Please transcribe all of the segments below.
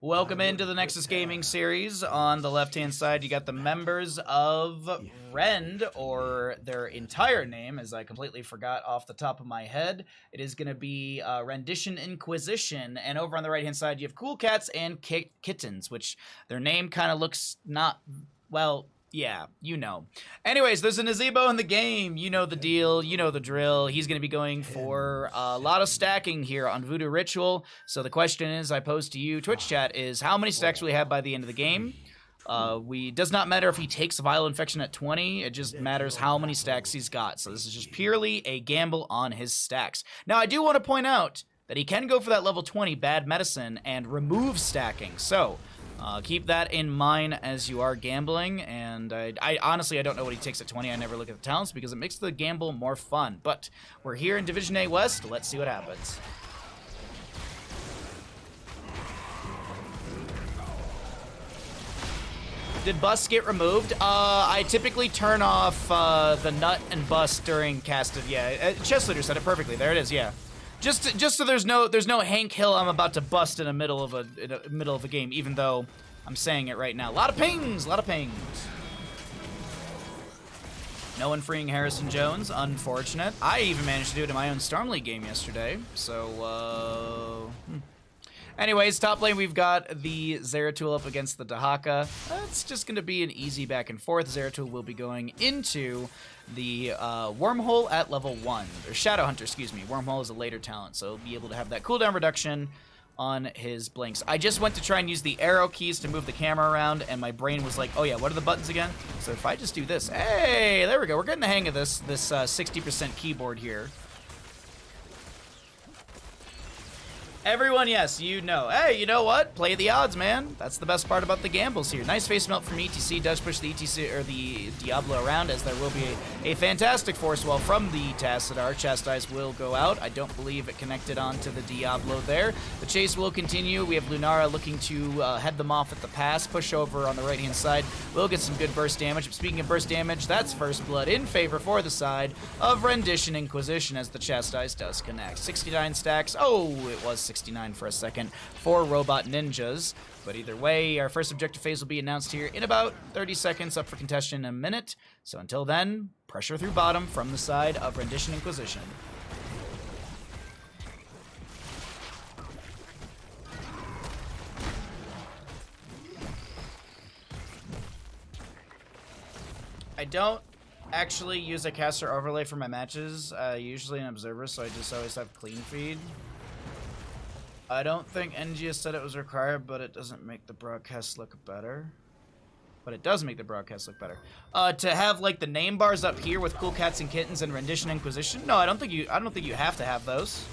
Welcome into the Nexus Gaming series. On the left-hand side, you got the members of Rend, or their entire name, as I completely forgot off the top of my head. It is going to be Rendition, Inquisition, and over on the right-hand side, you have Cool Cats and Kittens, which their name kind of looks not, well, yeah, you know. Anyways, there's a Nazebo in the game. You know the deal. You know the drill. He's going to be going for a lot of stacking here on Voodoo Ritual. So the question is, I pose to you, Twitch chat, is how many stacks will he have by the end of the game? Does not matter if he takes Viral Infection at 20. It just matters how many stacks he's got. So this is just purely a gamble on his stacks. Now, I do want to point out that he can go for that level 20 Bad Medicine and remove stacking. So keep that in mind as you are gambling, and I honestly, I don't know what he takes at 20. I never look at the talents because it makes the gamble more fun. But we're here in Division A West. Let's see what happens. Did busts get removed? I typically turn off the nut and bust during casted. Yeah, Chess Leader said it perfectly. There it is. Yeah. Just so there's no Hank Hill I'm about to bust in the middle of a game, even though I'm saying it right now. A lot of pings, a lot of pings. No one freeing Harrison Jones, unfortunate. I even managed to do it in my own Storm League game yesterday. So, anyways, top lane we've got the Zeratul up against the Dahaka. It's just going to be an easy back and forth. Zeratul will be going into the Wormhole at level 1. Or Shadow Hunter, excuse me. Wormhole is a later talent, so he'll be able to have that cooldown reduction on his blinks. I just went to try and use the arrow keys to move the camera around, and my brain was like, oh yeah, what are the buttons again? So if I just do this, hey, there we go. We're getting the hang of this 60% keyboard here. Everyone, yes, you know. Hey, you know what? Play the odds, man. That's the best part about the gambles here. Nice face melt from ETC. Does push the ETC or the Diablo around, as there will be a fantastic force wall from the Tassadar. Chastise will go out. I don't believe it connected onto the Diablo there. The chase will continue. We have Lunara looking to head them off at the pass. Push over on the right-hand side. We'll get some good burst damage. Speaking of burst damage, that's first blood in favor for the side of Rendition Inquisition, as the Chastise does connect. 69 stacks. Oh, it was 69 for a second for Robot Ninjas. But either way, our first objective phase will be announced here in about 30 seconds, up for contestation in a minute. So until then, pressure through bottom from the side of Rendition Inquisition. I don't actually use a caster overlay for my matches, usually an observer, so I just always have clean feed. I don't think NGS said it was required, but it doesn't make the broadcast look better. But it does make the broadcast look better. To have like the name bars up here with Cool Cats and Kittens and Rendition Inquisition. No, I don't think you have to have those.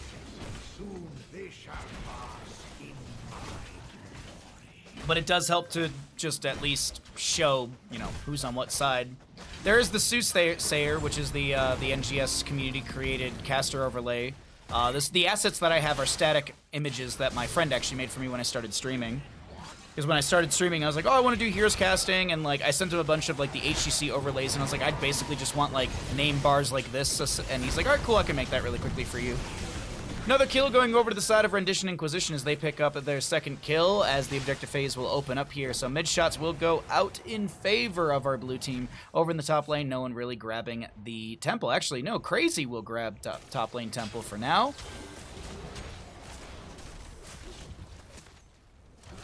Soon they shall pass in my glory. But it does help to just at least show, you know, who's on what side. There is the Soothsayer, which is the NGS community created caster overlay. The assets that I have are static images that my friend actually made for me when I started streaming. Because when I started streaming, I was like, oh, I want to do Heroes casting, and like I sent him a bunch of like the HCC overlays, and I was like, I'd basically just want like name bars like this, and he's like, all right, cool, I can make that really quickly for you. Another kill going over to the side of Rendition Inquisition as they pick up their second kill, as the objective phase will open up here. So mid shots will go out in favor of our blue team. Over in the top lane, no one really grabbing the temple. Actually, no, Crazy will grab top lane temple for now.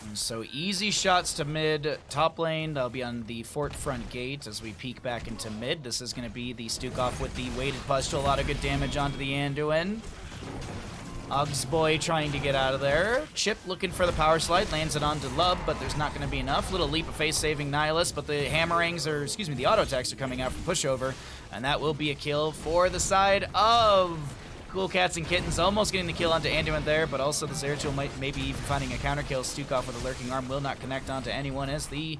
And so easy shots to mid, top lane. That'll be on the fort front gate as we peek back into mid. This is going to be the Stukov with the weighted pustule. A lot of good damage onto the Anduin. Uggs boy trying to get out of there. Chip looking for the power slide, lands it onto Lub, but there's not going to be enough. Little leap of faith saving Nihilus, but the hammerings, or excuse me, the auto attacks are coming out from pushover, and that will be a kill for the side of Cool Cats and Kittens. Almost getting the kill onto Anduin there, but also the Zeratul might maybe even finding a counter kill. Stukov with a lurking arm will not connect onto anyone as the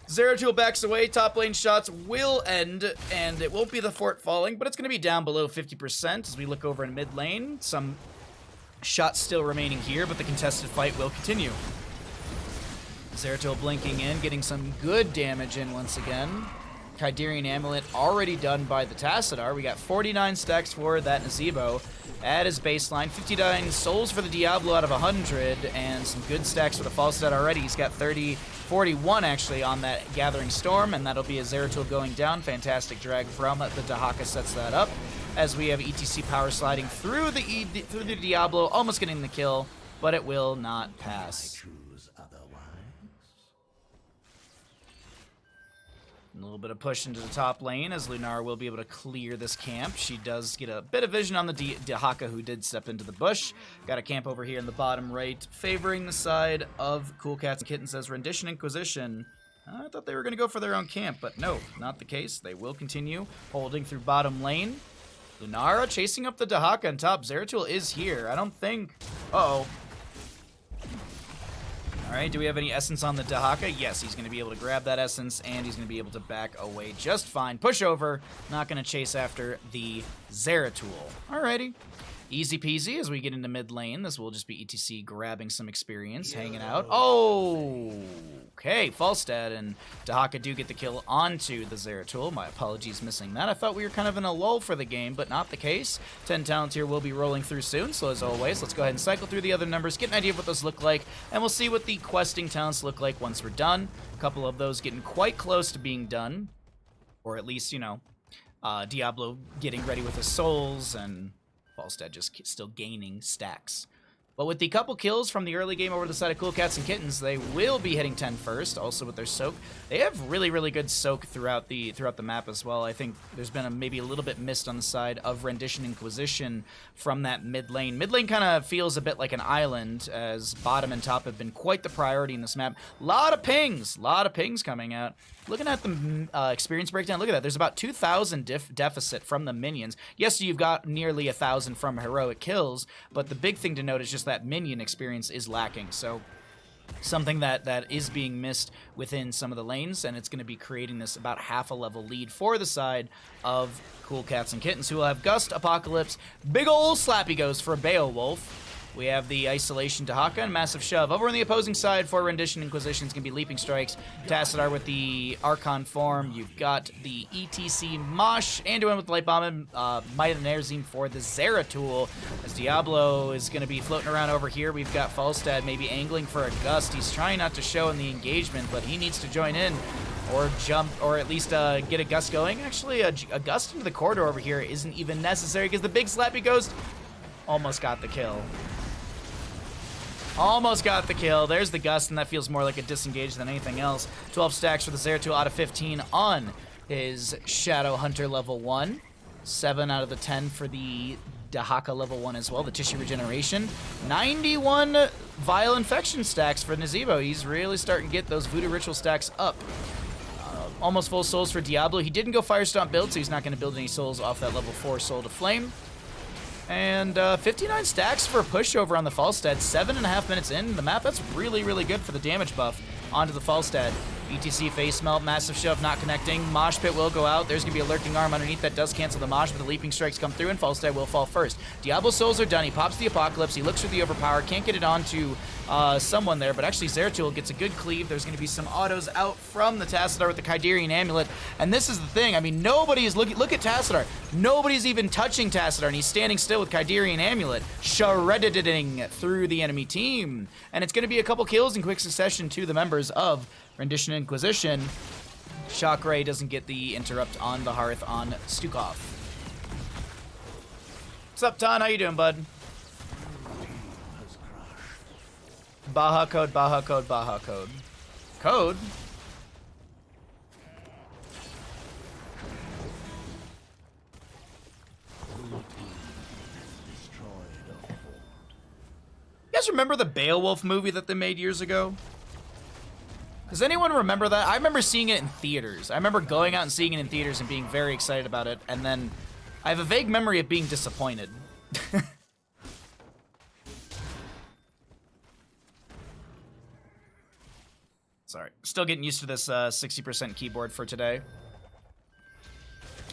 Zeratul backs away. Top lane shots will end, and it won't be the fort falling, but it's going to be down below 50% as we look over in mid lane. Some shots still remaining here, but the contested fight will continue. Zeratul blinking in, getting some good damage in once again. Kydirian Amulet already done by the Tassadar. We got 49 stacks for that Nazebo at his baseline, 59 souls for the Diablo out of 100, and some good stacks for the Falstad already. He's got 41 actually on that Gathering Storm, and that'll be a Zeratul going down. Fantastic drag from the Dahaka sets that up, as we have ETC power sliding through the Diablo, almost getting the kill, but it will not pass. A little bit of push into the top lane as Lunar will be able to clear this camp. She does get a bit of vision on the Dahaka, who did step into the bush. Got a camp over here in the bottom right, favoring the side of Cool Cats and Kittens as Rendition Inquisition. I thought they were going to go for their own camp, but no, not the case. They will continue holding through bottom lane. Lunara chasing up the Dahaka on top. Zeratul is here. I don't think... Uh-oh. Alright, do we have any essence on the Dahaka? Yes, he's going to be able to grab that essence, and he's going to be able to back away just fine. Push over, not going to chase after the Zeratul. Alrighty. Easy peasy as we get into mid lane. This will just be ETC grabbing some experience, hanging out. Oh! Okay, Falstad and Dahaka do get the kill onto the Zeratul. My apologies missing that. I thought we were kind of in a lull for the game, but not the case. 10 talents here will be rolling through soon, so as always, let's go ahead and cycle through the other numbers, get an idea of what those look like, and we'll see what the questing talents look like once we're done. A couple of those getting quite close to being done, or at least, you know, Diablo getting ready with his souls, and Falstad just still gaining stacks. But with the couple kills from the early game over the side of Cool Cats and Kittens, they will be hitting 10 first, also with their soak. They have really, really good soak throughout the map as well. I think there's been maybe a little bit missed on the side of Rendition Inquisition from that mid lane. Mid lane kind of feels a bit like an island, as bottom and top have been quite the priority in this map. A lot of pings coming out. Looking at the experience breakdown, look at that. There's about 2,000 deficit from the minions. Yes, you've got nearly 1,000 from heroic kills, but the big thing to note is just that minion experience is lacking. So something that is being missed within some of the lanes, and it's going to be creating this about half a level lead for the side of Cool Cats and Kittens, who will have Gust, Apocalypse, big ol' slappy goes for Beowulf. We have the Isolation Dahaka and Massive Shove. Over on the opposing side for Rendition Inquisition is going to be Leaping Strikes. Tassadar with the Archon form. You've got the ETC Mosh. Anduin with the Light Bomb and Might of the Nerzim for the Zeratul. As Diablo is going to be floating around over here, we've got Falstad maybe angling for a Gust. He's trying not to show in the engagement, but he needs to join in or jump, or at least get a Gust going. Actually, a Gust into the corridor over here isn't even necessary because the big Slappy Ghost almost got the kill. Almost got the kill. There's the Gust, and that feels more like a disengage than anything else. 12 stacks for the Zeratul out of 15 on his Shadow Hunter level 1. 7 out of the 10 for the Dahaka level 1 as well, the Tissue Regeneration. 91 Vile Infection stacks for Nazebo. He's really starting to get those Voodoo Ritual stacks up. Almost full souls for Diablo. He didn't go Fire Stomp build, so he's not going to build any souls off that level 4 Soul to Flame. And 59 stacks for a pushover on the Falstad. 7.5 minutes in the map. That's really, really good for the damage buff onto the Falstad. ETC Face Melt, Massive Shove not connecting. Mosh Pit will go out. There's going to be a Lurking Arm underneath that does cancel the Mosh, but the Leaping Strikes come through, and Falstad will fall first. Diablo Souls are done. He pops the Apocalypse. He looks for the Overpower. Can't get it onto someone there, but actually Zeratul gets a good cleave. There's going to be some autos out from the Tassadar with the Kydirian Amulet, and this is the thing. I mean, nobody is looking. Look at Tassadar. Nobody's even touching Tassadar, and he's standing still with Kydirian Amulet, shredding through the enemy team. And it's going to be a couple kills in quick succession to the members of Rendition Inquisition. Shock Ray doesn't get the interrupt on the Hearth on Stukov. What's up, Ton? How you doing, bud? Baha code, Baha code, Baha code. Code? You guys remember the Beowulf movie that they made years ago? Does anyone remember that? I remember seeing it in theaters. I remember going out and seeing it in theaters and being very excited about it, and then I have a vague memory of being disappointed. Sorry. Still getting used to this 60% keyboard for today.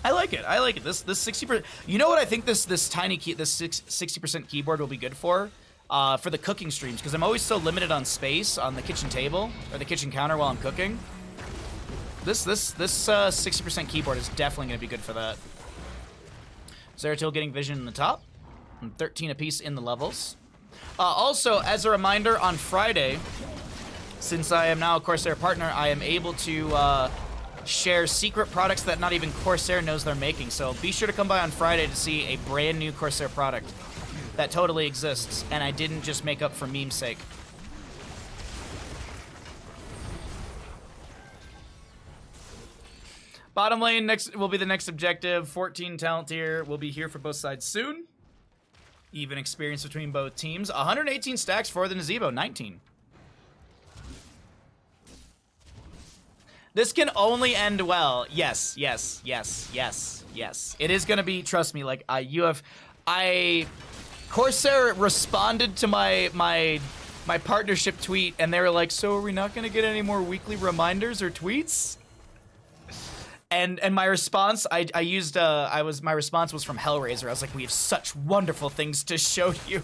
I like it. I like it. This 60%. You know what I think this tiny key, this 60% keyboard will be good for? For the cooking streams, because I'm always so limited on space on the kitchen table or the kitchen counter while I'm cooking. This 60% keyboard is definitely going to be good for that. Zeratul getting vision in the top. And 13 apiece in the levels. Also, as a reminder, on Friday, since I am now a Corsair partner, I am able to share secret products that not even Corsair knows they're making. So be sure to come by on Friday to see a brand new Corsair product that totally exists, and I didn't just make up for meme's sake. Bottom lane next will be the next objective. 14 talent tier will be here for both sides soon. Even experience between both teams. 118 stacks for the Nazeebo, 19. This can only end well. Yes, yes, yes, yes, yes. It is gonna be, trust me, like Corsair responded to my partnership tweet and they were like, so are we not gonna get any more weekly reminders or tweets? And my response, my response was from Hellraiser. I was like, we have such wonderful things to show you.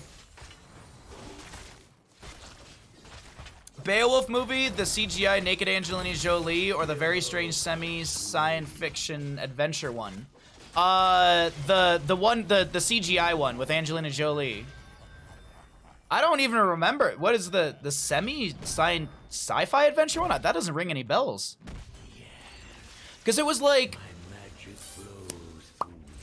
Beowulf movie, the CGI naked Angelina Jolie, or the very strange science fiction adventure one? The CGI one with Angelina Jolie. I don't even remember. What is the sci-fi adventure one? That doesn't ring any bells. Because it was like,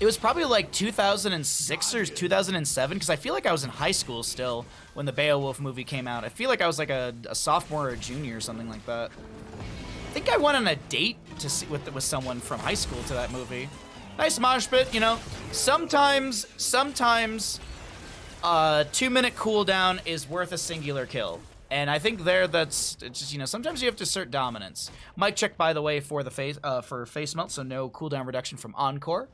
it was probably like 2006 or 2007, because I feel like I was in high school still when the Beowulf movie came out. I feel like I was like a sophomore or a junior or something like that. I think I went on a date to see with someone from high school to that movie. Nice mosh pit, you know. Sometimes 2-minute cooldown is worth a singular kill. And I think that's just, you know, sometimes you have to assert dominance. Mic check, by the way, for the face melt, so no cooldown reduction from Encore.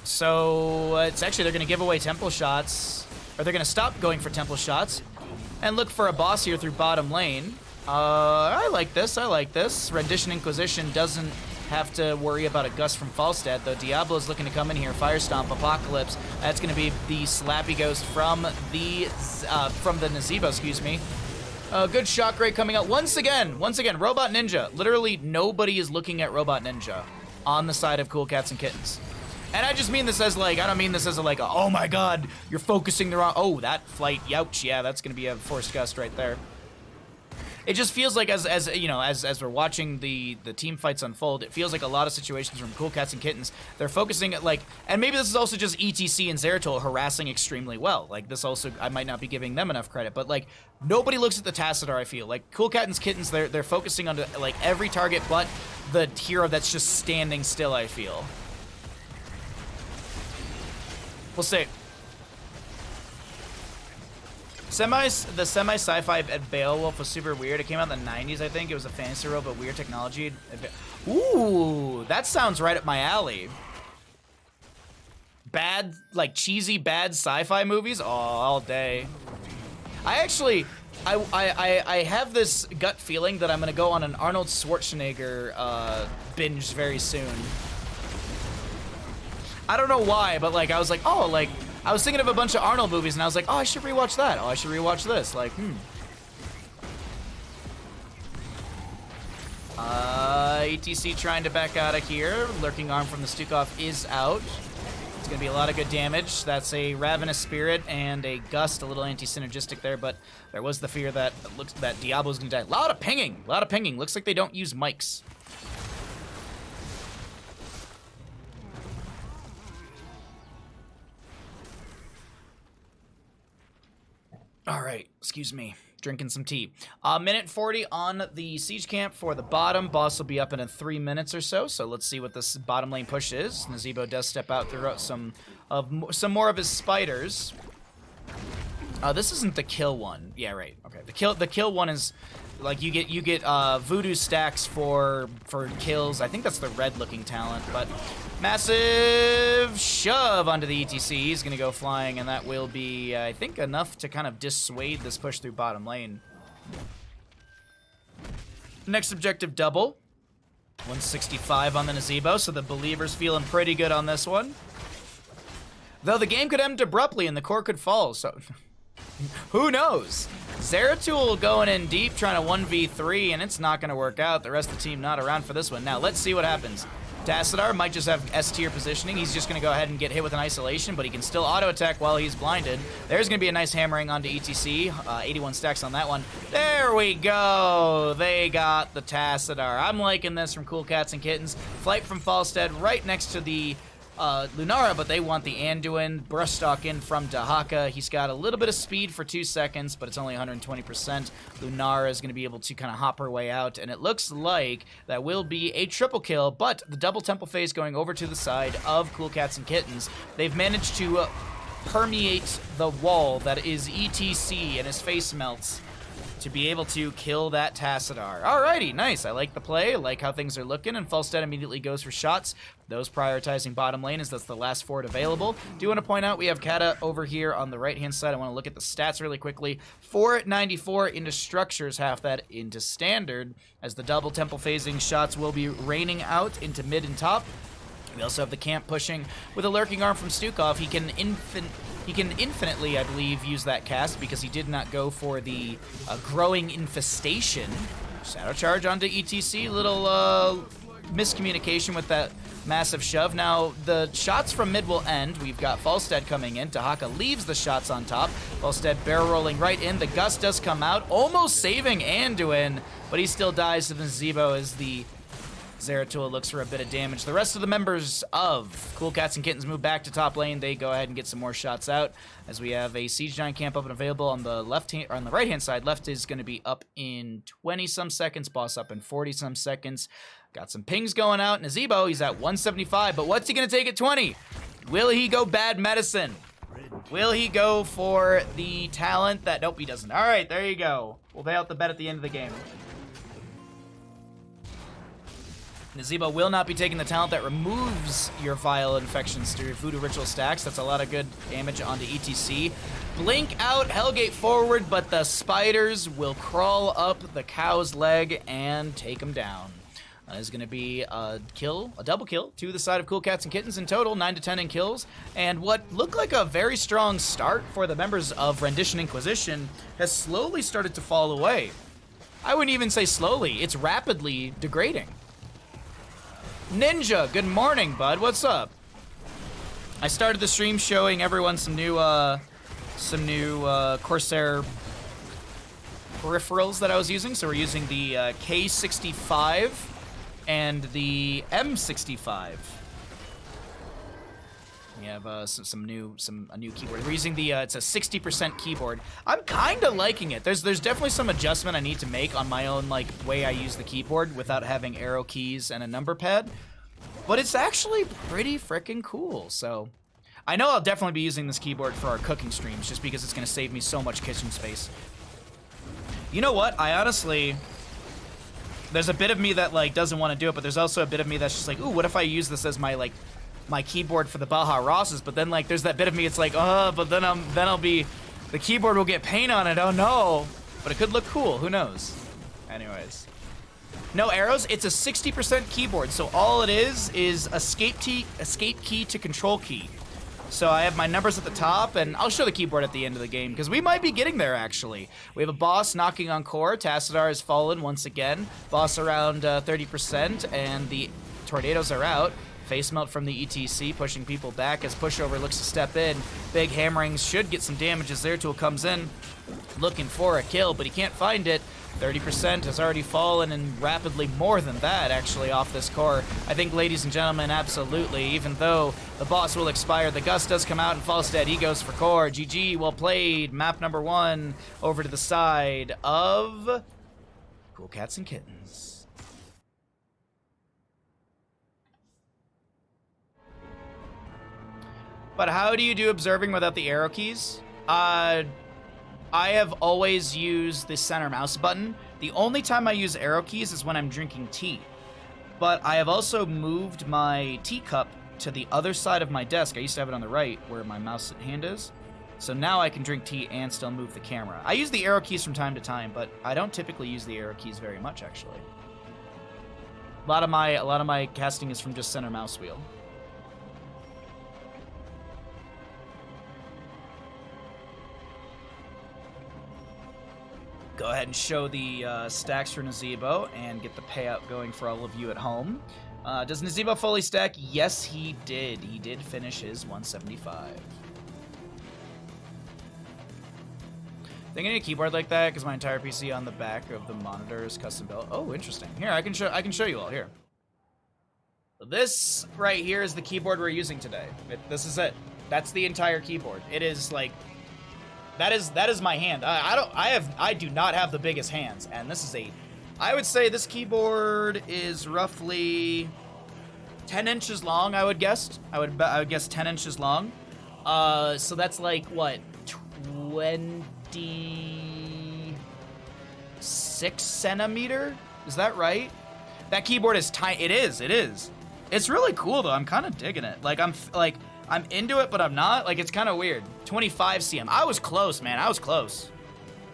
So it's actually, they're gonna give away temple shots, or they're gonna stop going for temple shots and look for a boss here through bottom lane. I like this. Rendition Inquisition doesn't have to worry about a gust from Falstad, though. Diablo's looking to come in here. Fire Stomp, Apocalypse. That's going to be the Slappy Ghost from the Nazeebo, excuse me. Good shock rate coming out. Once again, Robot Ninja. Literally nobody is looking at Robot Ninja on the side of Cool Cats and Kittens. And I just mean this as like, I don't mean this as a like, oh my god, you're focusing the wrong, oh, that flight, youch, yeah, that's going to be a forced gust right there. It just feels like, as you know, as we're watching the team fights unfold, it feels like a lot of situations from Cool Cats and Kittens, they're focusing at like, and maybe this is also just ETC and Zeratul harassing extremely well. Like this also, I might not be giving them enough credit, but like nobody looks at the Tassadar. I feel like Cool Cat and Kittens, they're focusing on like every target but the hero that's just standing still. I feel. We'll see. The semi-sci-fi at Beowulf was super weird. It came out in the 90s, I think. It was a fantasy world, but weird technology. Ooh, that sounds right up my alley. Bad, like cheesy, bad sci-fi movies? Oh, all day. I actually, I have this gut feeling that I'm gonna go on an Arnold Schwarzenegger binge very soon. I don't know why, but like I was like, oh, like. I was thinking of a bunch of Arnold movies, and I was like, oh, I should rewatch that. Oh, I should rewatch this. Like, ETC trying to back out of here. Lurking Arm from the Stukov is out. It's going to be a lot of good damage. That's a Ravenous Spirit and a Gust, a little anti-synergistic there, but there was the fear that Diablo's going to die. A lot of pinging. Looks like they don't use mics. All right, excuse me, drinking some tea. Minute 40 on the siege camp for the bottom. Boss will be up in 3 minutes or so. So let's see what this bottom lane push is. Nazeebo does step out through some more of his spiders. This isn't the kill one. Yeah, right. Okay, the kill one is like you get voodoo stacks for kills. I think that's the red looking talent, but massive shove onto the ETC. He's gonna go flying, and that will be, I think, enough to kind of dissuade this push through bottom lane. Next objective double. 165 on the Nazeebo, so the Believer's feeling pretty good on this one. Though the game could end abruptly and the core could fall, so who knows? Zeratul going in deep, trying to 1v3, and it's not going to work out. The rest of the team not around for this one. Now, let's see what happens. Tassadar might just have S-tier positioning. He's just going to go ahead and get hit with an isolation, but he can still auto-attack while he's blinded. There's going to be a nice hammering onto ETC. 81 stacks on that one. There we go. They got the Tassadar. I'm liking this from Cool Cats and Kittens. Flight from Falstead right next to the Lunara, but they want the Anduin. Brushstock in from Dahaka. He's got a little bit of speed for 2 seconds, but it's only 120%. Lunara is going to be able to kind of hop her way out, and it looks like that will be a triple kill, but the double temple phase going over to the side of Cool Cats and Kittens. They've managed to permeate the wall that is ETC, and his face melts to be able to kill that Tassadar. Alrighty, nice. I like the play. I like how things are looking, and Falstead immediately goes for shots. Those prioritizing bottom lane as that's the last fort available. Do want to point out we have Kata over here on the right-hand side. I want to look at the stats really quickly. 494 into structures, half that into standard, as the double temple phasing shots will be raining out into mid and top. We also have the camp pushing with a lurking arm from Stukov. He can infinitely, I believe, use that cast because he did not go for the growing infestation. Shadow charge onto ETC. Little miscommunication with that massive shove. Now, the shots from mid will end. We've got Falstead coming in. Dahaka leaves the shots on top. Falstead barrel rolling right in. The gust does come out, almost saving Anduin, but he still dies to the Zebo as the Zeratul looks for a bit of damage. The rest of the members of Cool Cats and Kittens move back to top lane. They go ahead and get some more shots out as we have a Siege Giant camp up and available on the left hand, or on the right hand side. Left is going to be up in 20 some seconds. Boss up in 40 some seconds. Got some pings going out. Nazebo, he's at 175, but what's he going to take at 20? Will he go bad medicine? Will he go for the talent that... Nope, he doesn't. All right, there you go. We'll pay out the bet at the end of the game. Nazebo will not be taking the talent that removes your Vile Infections to your Voodoo Ritual stacks. That's a lot of good damage onto ETC. Blink out, Hellgate forward, but the spiders will crawl up the cow's leg and take him down. Is going to be a kill, a double kill to the side of Cool Cats and Kittens in total, 9 to 10 in kills. And what looked like a very strong start for the members of Rendition Inquisition has slowly started to fall away. I wouldn't even say slowly, it's rapidly degrading. Ninja, good morning, bud. What's up? I started the stream showing everyone some new Corsair peripherals that I was using. So we're using the K65 and the M65. We have a new keyboard. We're using the it's a 60% keyboard. I'm kind of liking it. There's definitely some adjustment I need to make on my own like way I use the keyboard without having arrow keys and a number pad. But it's actually pretty freaking cool. So I know I'll definitely be using this keyboard for our cooking streams just because it's going to save me so much kitchen space. You know what? I honestly, there's a bit of me that like doesn't want to do it, but there's also a bit of me that's just like, ooh, what if I use this as my keyboard for the Baja Rosses? But then like there's that bit of me, it's like, oh, but then I'll be, the keyboard will get paint on it. Oh no. But it could look cool. Who knows? Anyways. No arrows. It's a 60% keyboard. So all it is escape key to control key. So I have my numbers at the top, and I'll show the keyboard at the end of the game, because we might be getting there, actually. We have a boss knocking on core. Tassadar has fallen once again. Boss around 30%, and the tornadoes are out. Face melt from the ETC, pushing people back as Pushover looks to step in. Big hammerings should get some damage as Zeratul comes in, looking for a kill, but he can't find it. 30% has already fallen, and rapidly more than that, actually, off this core. I think, ladies and gentlemen, absolutely. Even though the boss will expire, the gust does come out, and Falstead, he goes for core. GG, well played. Map number 1 over to the side of Cool Cats and Kittens. But how do you do observing without the arrow keys? I have always used the center mouse button. The only time I use arrow keys is when I'm drinking tea. But I have also moved my teacup to the other side of my desk. I used to have it on the right where my mouse hand is. So now I can drink tea and still move the camera. I use the arrow keys from time to time, but I don't typically use the arrow keys very much, actually. A lot of my casting is from just center mouse wheel. Go ahead and show the stacks for Nazebo and get the payout going for all of you at home. Does Nazebo fully stack? Yes, he did. He did finish his 175. I think I need a keyboard like that because my entire PC on the back of the monitor is custom built. Oh, interesting. Here, I can show you all here. This right here is the keyboard we're using today. This is it. That's the entire keyboard. It is like that is my hand. I do not have the biggest hands, and this is I would say this keyboard is roughly 10 inches long, I would guess. I would guess 10 inches long. So that's like what, 26 centimeter? Is that right? That keyboard is tiny. It is. It's really cool though. I'm kind of digging it. I'm into it, but I'm not. Like, it's kind of weird. 25 cm. I was close, man. I was close.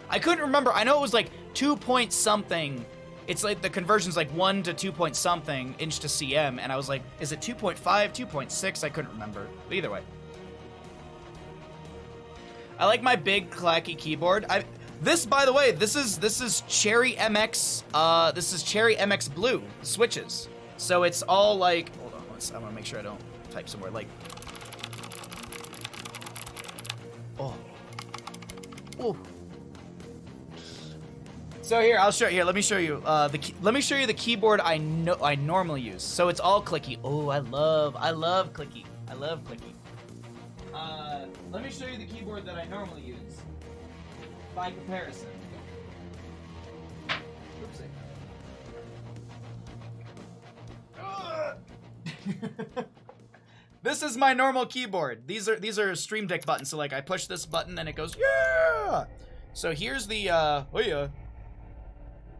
I couldn't remember. I know it was like 2 point something. It's like the conversion's like 1 to 2 point something inch to cm, and I was like, is it 2.5, 2.6? I couldn't remember. But either way. I like my big clacky keyboard. This, by the way, this is Cherry MX. This is Cherry MX Blue switches. So it's all like, hold on, I want to make sure I don't type somewhere like. Oh. So here, I'll show you. Here, let me show you. Let me show you the keyboard I normally use. So it's all clicky. Oh, I love clicky. I love clicky. Let me show you the keyboard that I normally use. By comparison. Oopsie. This is my normal keyboard. These are Stream Deck buttons. So like I push this button and it goes yeah. So here's the oh yeah.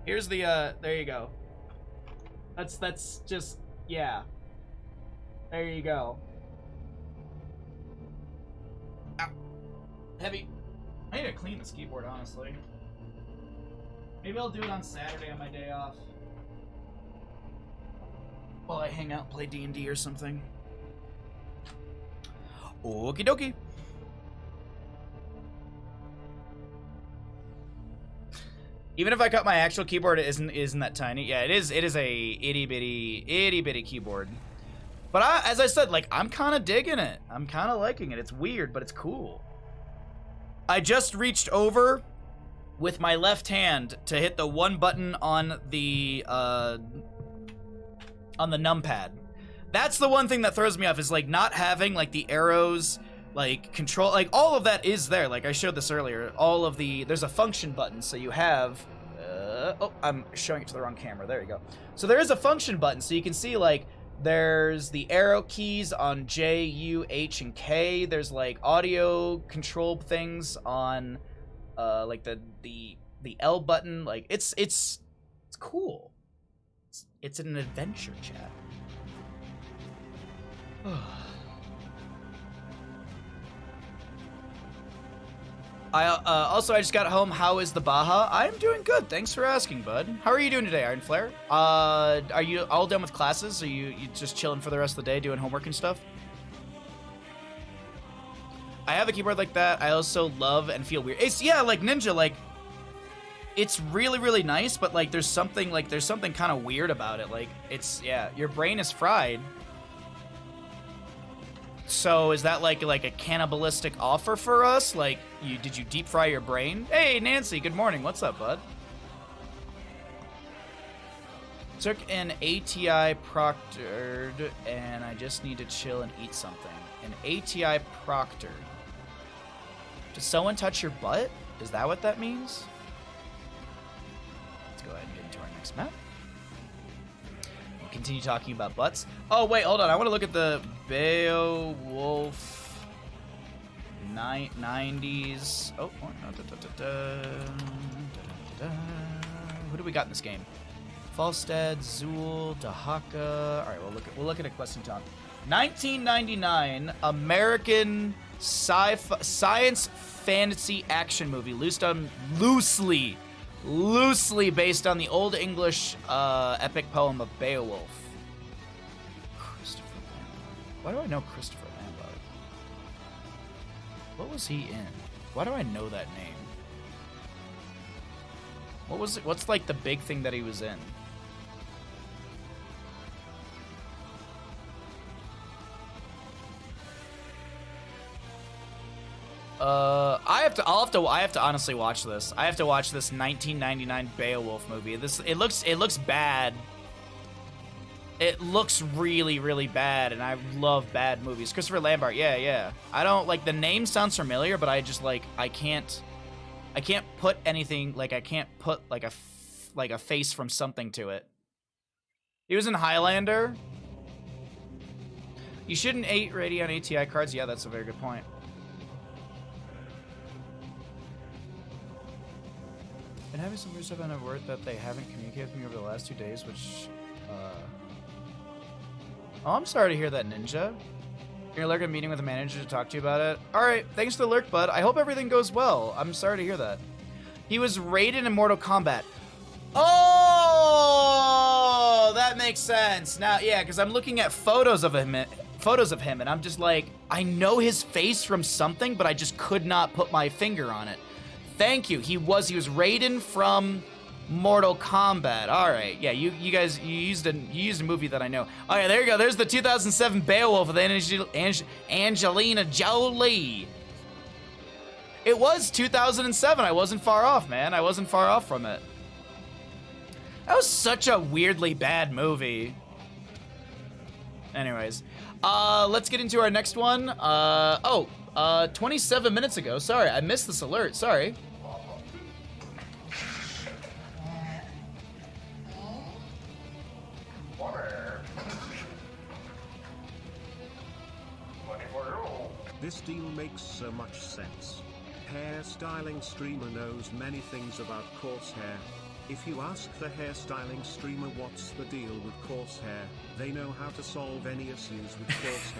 Here's the there you go. That's just yeah. There you go. Ow. Heavy. I need to clean this keyboard, honestly. Maybe I'll do it on Saturday on my day off. While I hang out and play D&D or something. Okie dokie. Even if I cut my actual keyboard, it isn't that tiny. Yeah, it is a itty bitty keyboard. But as I said, like, I'm kind of digging it. I'm kind of liking it. It's weird, but it's cool. I just reached over with my left hand to hit the one button on the numpad. That's the one thing that throws me off, is like not having like the arrows, like control, like all of that is there. Like I showed this earlier. All of there's a function button, so you have. Oh, I'm showing it to the wrong camera. There you go. So there is a function button, so you can see like. There's the arrow keys on J, U, H, and K. There's like audio control things on like the L button. Like it's cool. It's an adventure, chat. Also, I just got home. How is the Baja? I'm doing good. Thanks for asking, bud. How are you doing today, Iron Flare? Are you all done with classes? Are you just chilling for the rest of the day, doing homework and stuff? I have a keyboard like that. I also love and feel weird. It's, yeah, like Ninja, like, it's really, really nice, but, like, there's something kind of weird about it. Like, it's, yeah, your brain is fried. So is that like a cannibalistic offer for us? Like, did you deep fry your brain? Hey, Nancy, good morning. What's up, bud? Took an ATI proctored, and I just need to chill and eat something. An ATI proctored. Does someone touch your butt? Is that what that means? Let's go ahead and get into our next map. We'll continue talking about butts. Oh, wait, hold on. I want to look at the Beowulf 90s. Oh, who do we got in this game? Falstad, Zool, Dahaka. All right, we'll look at a question talk. 1999 American science fantasy action movie, loosely based on the Old English epic poem of Beowulf. Christopher Lambert. Why do I know Christopher Lambert? What was he in? Why do I know that name? What was it? What's like the big thing that he was in? I have to honestly watch this. I have to watch this 1999 Beowulf movie. It looks bad. It looks really, really bad, and I love bad movies. Christopher Lambert, yeah. I don't, like, the name sounds familiar, but I just, like, I can't put anything, like, I can't put, like, a face from something to it. He was in Highlander. You shouldn't 8 Radeon ATI cards. Yeah, that's a very good point. Been having some weird stuff on a word that they haven't communicated with me over the last 2 days, which, Oh, I'm sorry to hear that, Ninja. You're lurking a meeting with a manager to talk to you about it. Alright, thanks for the lurk, bud. I hope everything goes well. I'm sorry to hear that. He was raided in Mortal Kombat. Oh, that makes sense. Now, yeah, because I'm looking at photos of him, and I'm just like, I know his face from something, but I just could not put my finger on it. Thank you. He was Raiden from Mortal Kombat. All right. Yeah, you guys, you used a movie that I know. Oh yeah, there you go. There's the 2007 Beowulf with Angelina Jolie. It was 2007. I wasn't far off, man. I wasn't far off from it. That was such a weirdly bad movie. Anyways, let's get into our next one. 27 minutes ago. Sorry, I missed this alert. Sorry. This deal makes so much sense. Hairstyling streamer knows many things about coarse hair. If you ask the hairstyling streamer what's the deal with coarse hair, they know how to solve any issues with coarse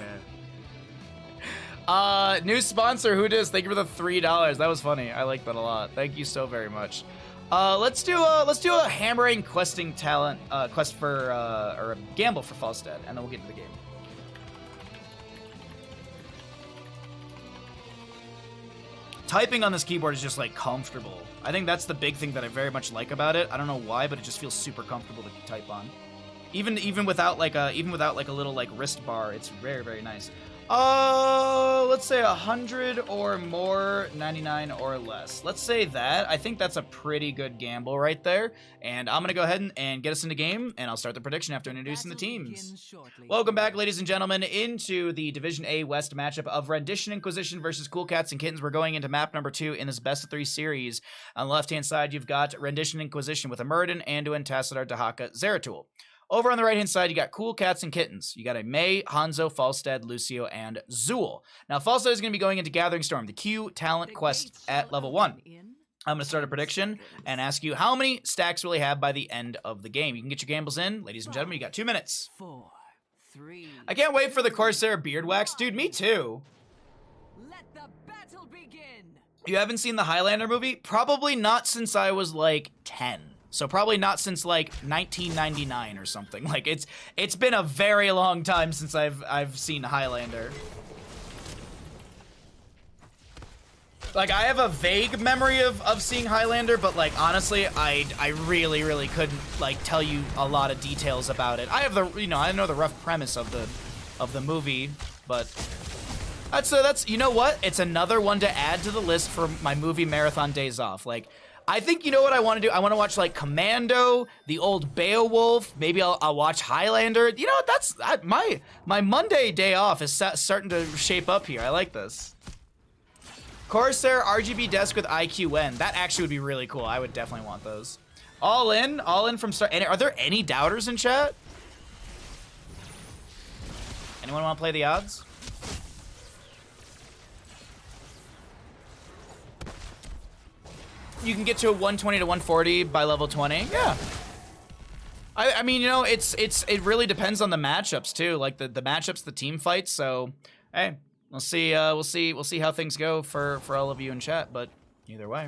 hair. New sponsor, who dis? Thank you for the $3. That was funny. I like that a lot. Thank you so very much. Let's do a hammering questing talent quest for or a gamble for Falstead, and then we'll get into the game. Typing on this keyboard is just like comfortable. I think that's the big thing that I very much like about it. I don't know why, but it just feels super comfortable to type on. Even without like a little like wrist bar, it's very, very nice. Let's say 100 or more, 99 or less. Let's say that. I think that's a pretty good gamble right there. And I'm gonna go ahead and get us into game, and I'll start the prediction after introducing the teams. Welcome back, ladies and gentlemen, into the Division A West matchup of Rendition Inquisition versus Cool Cats and Kittens. We're going into map number 2 in this best of 3 series. On the left-hand side, you've got Rendition Inquisition with a Muradin, Anduin, Tassadar, Dahaka, Zeratul. Over on the right-hand side, you got Cool Cats and Kittens. You got a May, Hanzo, Falstead, Lucio, and Zool. Now, Falstead is going to be going into Gathering Storm, the Q talent quest at level 1. I'm going to start a prediction and ask you how many stacks will he have by the end of the game. You can get your gambles in. Ladies and gentlemen, you got 2 minutes. 4, 3. I can't wait for the Corsair beard wax. Dude, me too. Let the battle begin. You haven't seen the Highlander movie? Probably not since I was like 10. So probably not since like 1999 or something. Like it's been a very long time since I've seen Highlander. Like I have a vague memory of seeing Highlander, but like honestly, I really couldn't like tell you a lot of details about it. I have the I know the rough premise of the movie, but that's you know what? It's another one to add to the list for my movie marathon days off. Like I think you know what I want to do? I want to watch like Commando, the old Beowulf. Maybe I'll watch Highlander. You know, that's my Monday day off is starting to shape up here. I like this. Corsair RGB desk with IQN. That actually would be really cool. I would definitely want those. All in from start. And are there any doubters in chat? Anyone want to play the odds? You can get to a 120 to 140 by level 20. Yeah. I mean, you know, it really depends on the matchups too, like the matchups, the team fights. So, hey, we'll see how things go for all of you in chat. But either way,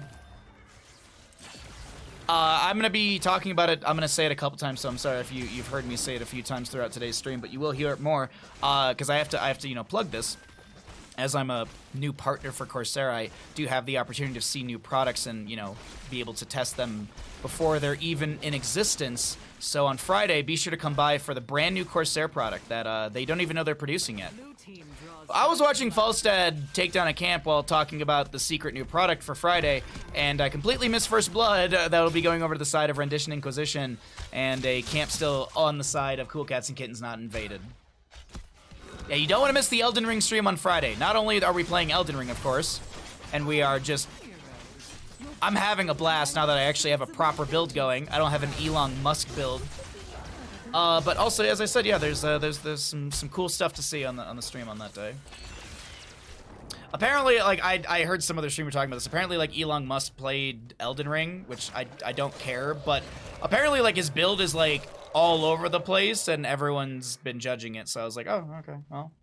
I'm gonna be talking about it. I'm gonna say it a couple times, so I'm sorry if you've heard me say it a few times throughout today's stream, but you will hear it more because I have to plug this. as I'm a new partner for Corsair, I do have the opportunity to see new products and, you know, be able to test them before they're even in existence. So on Friday, be sure to come by for the brand new Corsair product that they don't even know they're producing yet. I was watching Falstad take down a camp while talking about the secret new product for Friday, and I completely missed First Blood. That'll be going over to the side of Rendition Inquisition, and a camp still on the side of Cool Cats and Kittens not invaded. Yeah, you don't want to miss the Elden Ring stream on Friday. Not only are we playing Elden Ring, of course, and we are just... I'm having a blast now that I actually have a proper build going. I don't have an Elon Musk build. But also, as I said, yeah, there's some cool stuff to see on the stream on that day. Apparently, like, I heard some other streamer talking about this. Apparently, like, Elon Musk played Elden Ring, which I don't care, but apparently, like, his build is, like, all over the place, and everyone's been judging it, so I was like, oh, okay, well.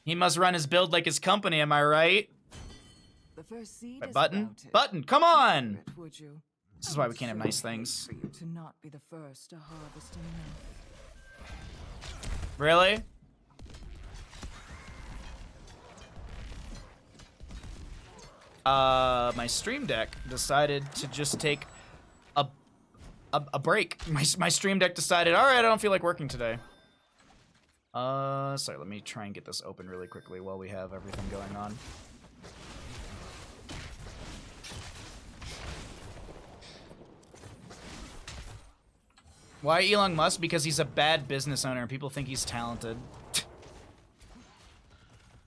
He must run his build like his company, am I right? The first seed Wait, is Button? about Button, come on! Would you? This is why we can't have nice things. For you to not be the first to harvest enough. Really? My Stream Deck decided to just take a break. My Stream Deck decided, all right, I don't feel like working today. Sorry, let me try and get this open really quickly while we have everything going on. Why Elon Musk? Because he's a bad business owner and people think he's talented.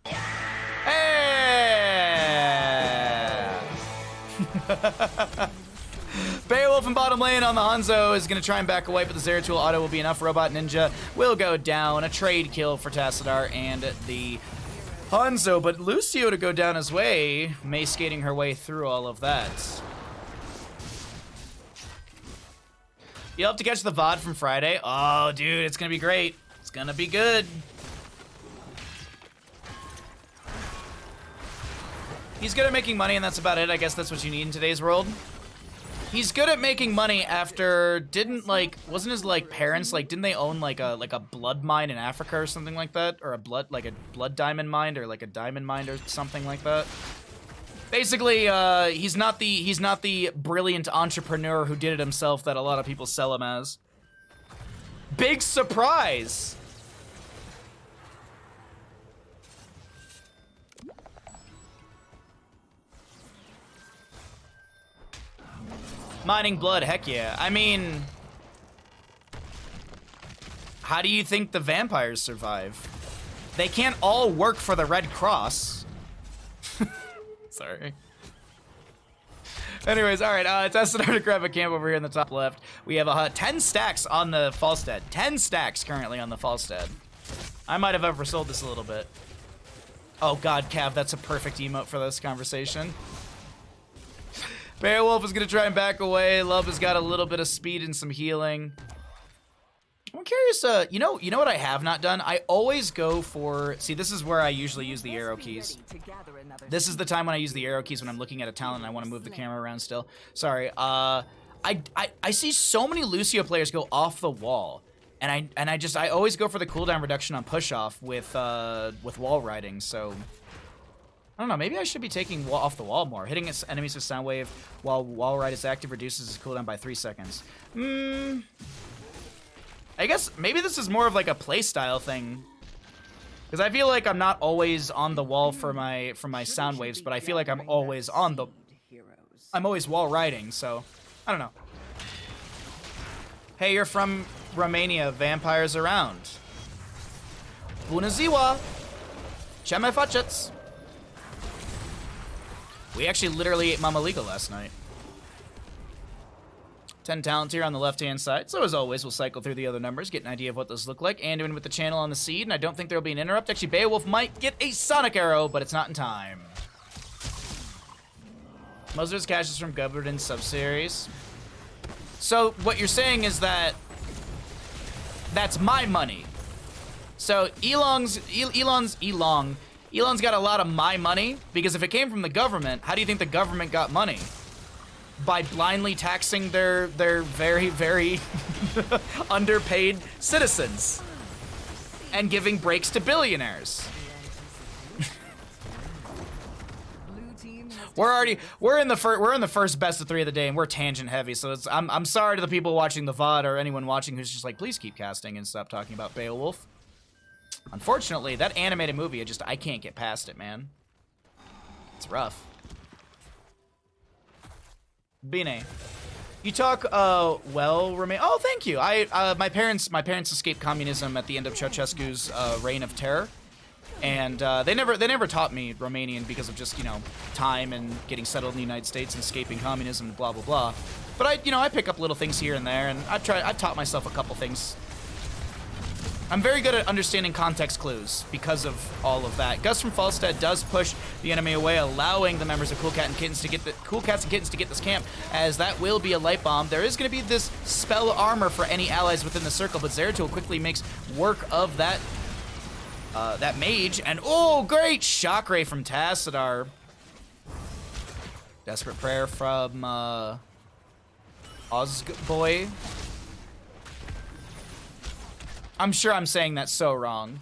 Hey! Beowulf and bottom lane on the Hanzo is going to try and back away, but the Zeratul auto will be enough. Robot Ninja will go down. A trade kill for Tassadar and the Hanzo, but Lucio to go down his way, May skating her way through all of that. You'll have to catch the VOD from Friday. Oh, dude, it's going to be great. It's going to be good. He's good at making money, and that's about it. I guess that's what you need in today's world. He's good at making money after, wasn't his, like, parents, like, didn't they own, like a blood mine in Africa or something like that? Or a blood diamond mine, or, like, a diamond mine or something like that? Basically, he's not the brilliant entrepreneur who did it himself that a lot of people sell him as. Big surprise! Mining blood, heck yeah. I mean, how do you think the vampires survive? They can't all work for the Red Cross. Sorry. Anyways, all right, Tassadar to grab a camp over here in the top left. We have 10 stacks on the Falstad. 10 stacks currently on the Falstad. I might have oversold this a little bit. Oh god, Cav, that's a perfect emote for this conversation. Beowulf is gonna try and back away. Love has got a little bit of speed and some healing. I'm curious, you know what I have not done? I always go for, see, this is where I usually use the arrow keys. This is the time when I use the arrow keys when I'm looking at a talent and I want to move the camera around still. Sorry, I see so many Lucio players go off the wall. And I always go for the cooldown reduction on push off with wall riding, so I don't know, maybe I should be taking off the wall more. Hitting enemies with sound wave while wall ride is active reduces his cooldown by 3 seconds. I guess maybe this is more of like a playstyle thing. Because I feel like I'm not always on the wall for my sound waves, but I feel like I'm always wall riding, so I don't know. Hey, you're from Romania, vampires around. Bună ziua! Ce mai faceți? We actually literally ate Mama Liga last night. 10 talents here on the left-hand side. So as always, we'll cycle through the other numbers, get an idea of what those look like. Anduin with the channel on the seed, and I don't think there'll be an interrupt. Actually, Beowulf might get a Sonic Arrow, but it's not in time. Most of his cash is from Governance sub-series. So what you're saying is that that's my money. So Elon's got a lot of my money, because if it came from the government, how do you think the government got money? By blindly taxing their very, very underpaid citizens and giving breaks to billionaires. we're in the first best of 3 of the day, and we're tangent heavy. So I'm sorry to the people watching the VOD or anyone watching who's just like, please keep casting and stop talking about Beowulf. Unfortunately, that animated movie, I can't get past it, man. It's rough. Bine. You talk well, remain. Oh, thank you. My parents escaped communism at the end of Ceausescu's reign of terror, and they never taught me Romanian because of just time and getting settled in the United States and escaping communism and blah blah blah. But I pick up little things here and there, and I taught myself a couple things. I'm very good at understanding context clues because of all of that. Gus from Falstead does push the enemy away, allowing the members of Cool Cats and Kittens to get this camp, as that will be a light bomb. There is going to be this spell armor for any allies within the circle, but Zeratul quickly makes work of that mage, and oh, great shock ray from Tassadar. Desperate prayer from Ozboy. I'm sure I'm saying that so wrong.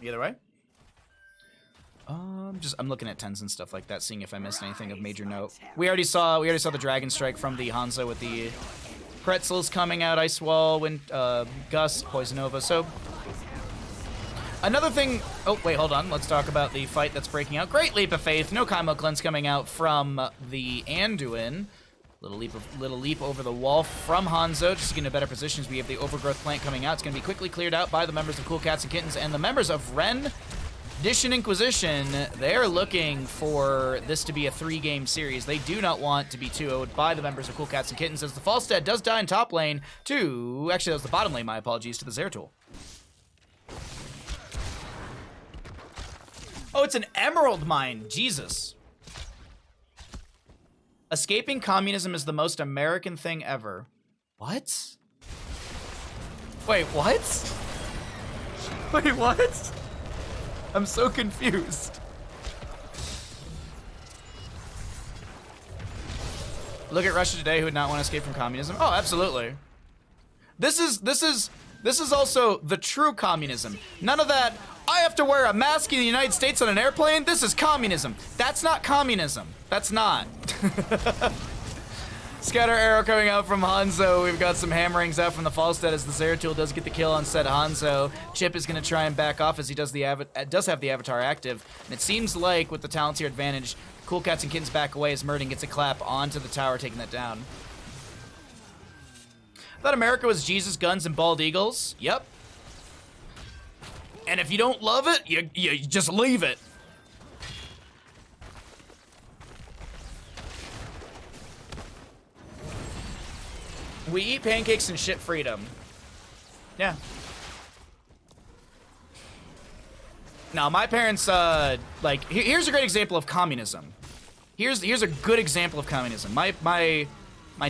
Either way. I'm looking at tens and stuff like that, seeing if I missed anything of major note. We already saw the Dragon Strike from the Hanzo with the pretzels coming out, Ice Wall, Gust, Poison Nova. So another thing, oh wait, hold on. Let's talk about the fight that's breaking out. Great leap of faith. No Kaimo Cleanse coming out from the Anduin. Little leap over the wall from Hanzo, just to get into better positions. We have the Overgrowth Plant coming out. It's going to be quickly cleared out by the members of Cool Cats and Kittens, and the members of Rendition Inquisition. They're looking for this to be a 3-game series. They do not want to be 2-0'd by the members of Cool Cats and Kittens, as the Falstead does die in top lane to, actually that was the bottom lane, my apologies, to the Zeratul. Oh, it's an emerald mine. Jesus. Escaping communism is the most American thing ever. What? Wait, what? Wait, what? I'm so confused. Look at Russia today, who would not want to escape from communism. Oh, absolutely. This is also the true communism. None of that, I have to wear a mask in the United States on an airplane. This is communism. That's not communism. That's not. Scatter arrow coming out from Hanzo. We've got some hammerings out from the Falstead as the Zeratul does get the kill on said Hanzo. Chip is going to try and back off as he does have the avatar active. And it seems like with the Talenteer advantage, Cool Cats and Kittens back away as Murden gets a clap onto the tower, taking that down. I thought America was Jesus, guns, and bald eagles. Yep. And if you don't love it, you just leave it. We eat pancakes and shit freedom. Yeah. Now, my parents, like, here's a great example of communism. Here's a good example of communism. My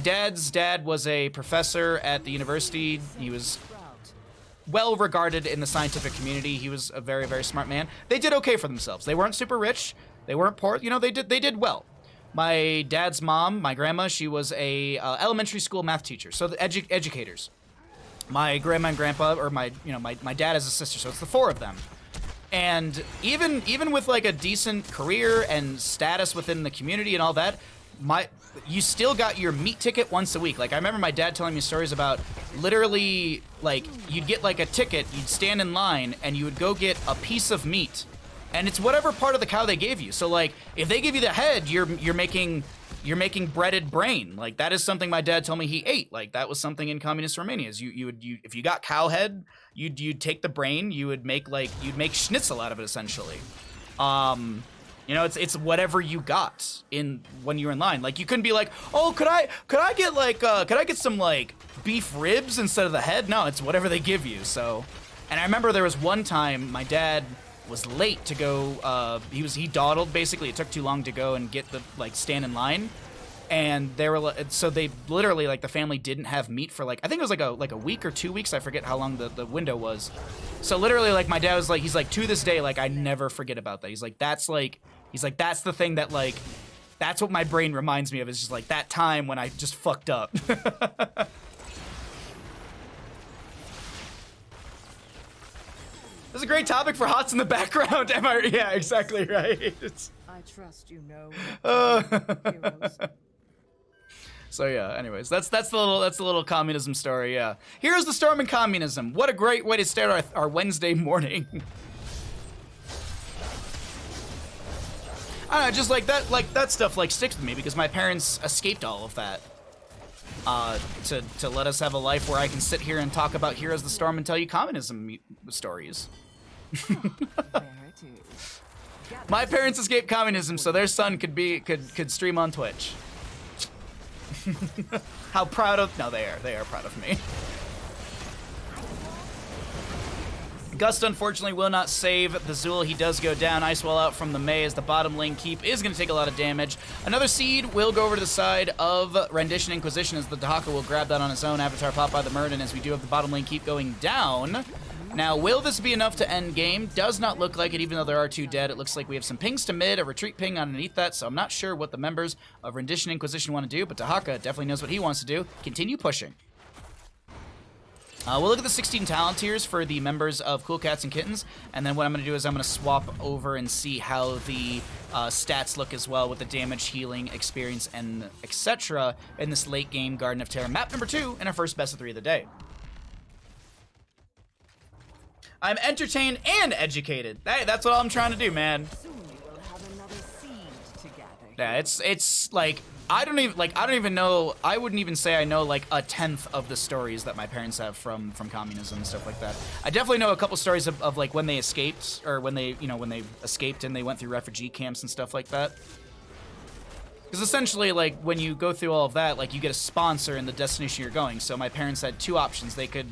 dad's dad was a professor at the university. He was well regarded in the scientific community. He was a very, very smart man. They did okay for themselves. They weren't super rich. They weren't poor. You know, they did well. My dad's mom, my grandma, she was a elementary school math teacher. So the educators. My grandma and grandpa, or my dad has a sister, so it's the 4 of them. And even with like a decent career and status within the community and all that, you still got your meat ticket once a week. Like, I remember my dad telling me stories about literally, like, you'd get like a ticket, you'd stand in line, and you would go get a piece of meat. And it's whatever part of the cow they gave you. So, like, if they give you the head, you're making breaded brain. Like, that is something my dad told me he ate. Like, that was something in communist Romania. Is you would if you got cow head, you'd take the brain, you'd make schnitzel out of it essentially. You know, it's whatever you got when you were in line. Like, you couldn't be like, oh, could I get some like beef ribs instead of the head? No, it's whatever they give you. So, and I remember there was one time my dad was late to go. He dawdled basically. It took too long to go and get the stand in line, and they were so they literally the family didn't have meat for I think it was like a week or 2 weeks. I forget how long the window was. So literally my dad was he's to this day I never forget about that. He's that's the thing that that's what my brain reminds me of, is just that time when I just fucked up. This is a great topic for HOTS in the background. Am I? Yeah, exactly right. I trust you know. Heroes. So yeah. Anyways, that's the little communism story. Yeah. Here's the storm in communism. What a great way to start our Wednesday morning. I don't know, just like that stuff like sticks with me because my parents escaped all of that. To let us have a life where I can sit here and talk about Heroes of the Storm and tell you communism stories. My parents escaped communism so their son could stream on Twitch. How proud of they are proud of me. Gust unfortunately will not save the Zool. He does go down. Ice Wall out from the Mei as the bottom lane keep is going to take a lot of damage. Another seed will go over to the side of Rendition Inquisition as the Dahaka will grab that on his own. Avatar pop by the Murden as we do have the bottom lane keep going down. Now, will this be enough to end game? Does not look like it, even though there are 2 dead. It looks like we have some pings to mid, a retreat ping underneath that, so I'm not sure what the members of Rendition Inquisition want to do, but Dahaka definitely knows what he wants to do. Continue pushing. We'll look at the 16 talent tiers for the members of Cool Cats and Kittens, and then what I'm going to do is I'm going to swap over and see how the stats look as well with the damage, healing, experience, and etc. in this late game Garden of Terror map number 2 in our first best of 3 of the day. I'm entertained and educated. Hey, that's what I'm trying to do, man. Soon you will have another seed to gather. Yeah, it's like I don't even know. I wouldn't even say I know like a tenth of the stories that my parents have from communism and stuff like that. I definitely know a couple stories of like when they escaped or when they escaped and they went through refugee camps and stuff like that. Because essentially, like when you go through all of that, like you get a sponsor in the destination you're going. So my parents had 2 options. They could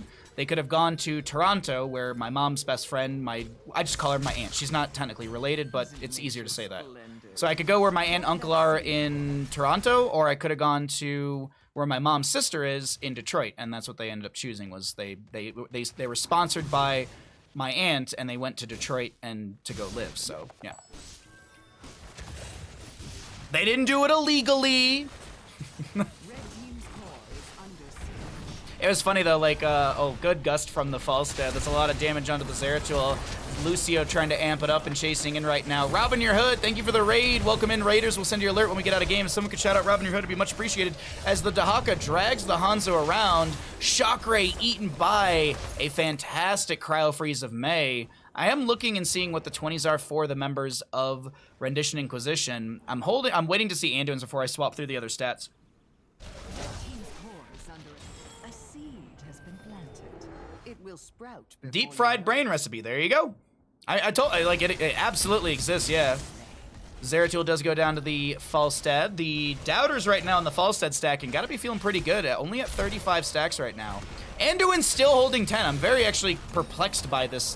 have gone to Toronto, where my mom's best friend, I just call her my aunt. She's not technically related, but it's easier to say that. So I could go where my aunt and uncle are in Toronto, or I could have gone to where my mom's sister is in Detroit, and that's what they ended up choosing. Was they were sponsored by my aunt, and they went to Detroit and to go live. So yeah, they didn't do it illegally. It was funny though, like, oh, good Gust from the Falstad. That's a lot of damage onto the Zeratul. Lucio trying to amp it up and chasing in right now. Robin Your Hood, thank you for the raid. Welcome in, Raiders. We'll send you an alert when we get out of game. If someone could shout out Robin Your Hood, it'd be much appreciated. As the Dahaka drags the Hanzo around, Shock Ray eaten by a fantastic Cryo Freeze of Mei. I am looking and seeing what the 20s are for the members of Rendition Inquisition. I'm waiting to see Anduins before I swap through the other stats. Deep fried brain recipe. There you go. I told like it absolutely exists. Yeah. Zeratul does go down to the Falstad. The Doubters right now in the Falstad stacking gotta be feeling pretty good. Only at 35 stacks right now. Anduin's still holding 10. I'm very actually perplexed by this.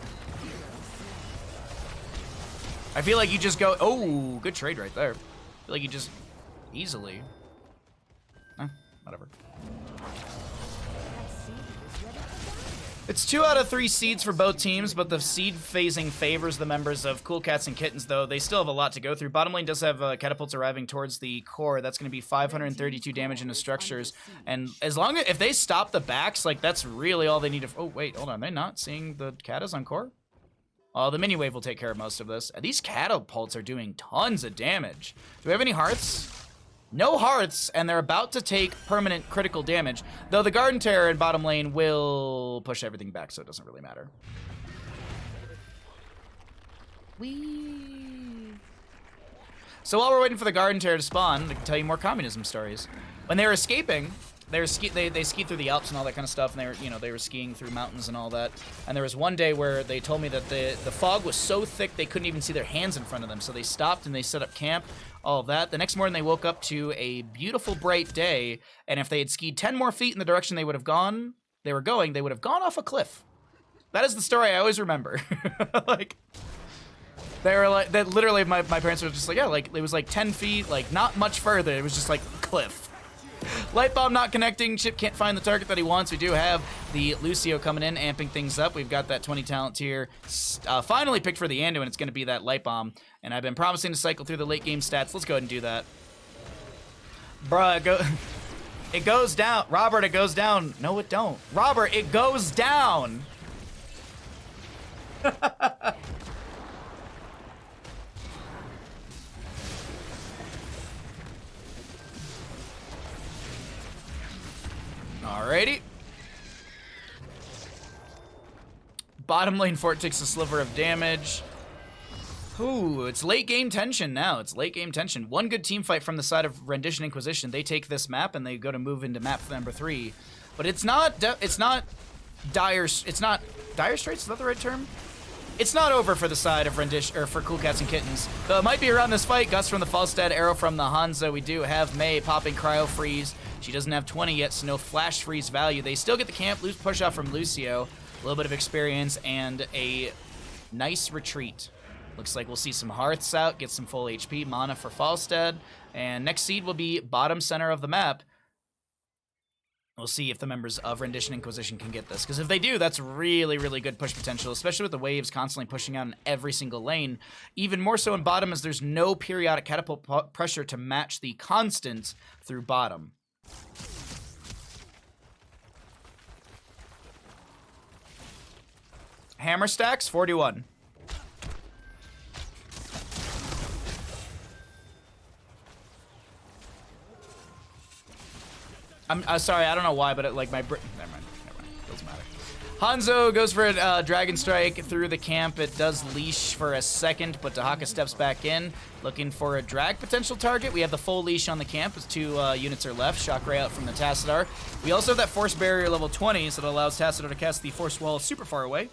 I feel like you just go. Oh, good trade right there. I feel like you just easily. Whatever. It's 2 out of 3 seeds for both teams, but the seed phasing favors the members of Cool Cats and Kittens, though. They still have a lot to go through. Bottom lane does have catapults arriving towards the core. That's going to be 532 damage into structures. And as long as, if they stop the backs, like, that's really all they need to... Oh, wait, hold on. Are they not seeing the catas on core? Oh, the mini wave will take care of most of this. These catapults are doing tons of damage. Do we have any hearts? No hearts, and they're about to take permanent critical damage, though the Garden Terror in bottom lane will push everything back, so it doesn't really matter. So while we're waiting for the Garden Terror to spawn, I can tell you more communism stories. When they were escaping, they skied through the Alps and all that kind of stuff, and they were skiing through mountains and all that. And there was one day where they told me that the fog was so thick they couldn't even see their hands in front of them, so they stopped and they set up camp. All of that. The next morning, they woke up to a beautiful, bright day, and if they had skied 10 more feet in the direction they would have gone, they would have gone off a cliff. That is the story I always remember. Like, they were like, that literally, my parents were just like, yeah, like, it was like 10 feet, like, not much further. It was just like, cliff. Light bomb not connecting. Chip can't find the target that he wants. We do have the Lucio coming in, amping things up. We've got that 20 talent tier finally picked for the Anduin. It's going to be that light bomb. And I've been promising to cycle through the late game stats. Let's go ahead and do that. Bruh, it goes down. Robert, it goes down. No, it don't. Robert, it goes down. Bottom lane Fort takes a sliver of damage. Ooh, it's late game tension now. It's late game tension. One good team fight from the side of Rendition Inquisition. They take this map and they go to move into map number 3. But it's not dire straits. Is that the right term? It's not over for the side of Rendition, or for Cool Cats and Kittens. Though it might be around this fight. Gust from the Falstad, arrow from the Hanzo. We do have Mei popping Cryo Freeze. She doesn't have 20 yet, so no Flash Freeze value. They still get the camp push off from Lucio. A little bit of experience and a nice retreat. Looks like we'll see some Hearths out, get some full HP, mana for Falstad. And next seed will be bottom center of the map. We'll see if the members of Rendition Inquisition can get this. Because if they do, that's really, really good push potential, especially with the waves constantly pushing out in every single lane. Even more so in bottom, as there's no periodic catapult pressure to match the constant through bottom. Hammer stacks, 41. I'm sorry, I don't know why, but like my never mind, doesn't matter. Hanzo goes for a Dragon Strike through the camp. It does leash for a second, but Dahaka steps back in, looking for a drag potential target. We have the full leash on the camp as 2 units are left. Shock Ray out from the Tassadar. We also have that Force Barrier level 20, so that allows Tassadar to cast the Force Wall super far away.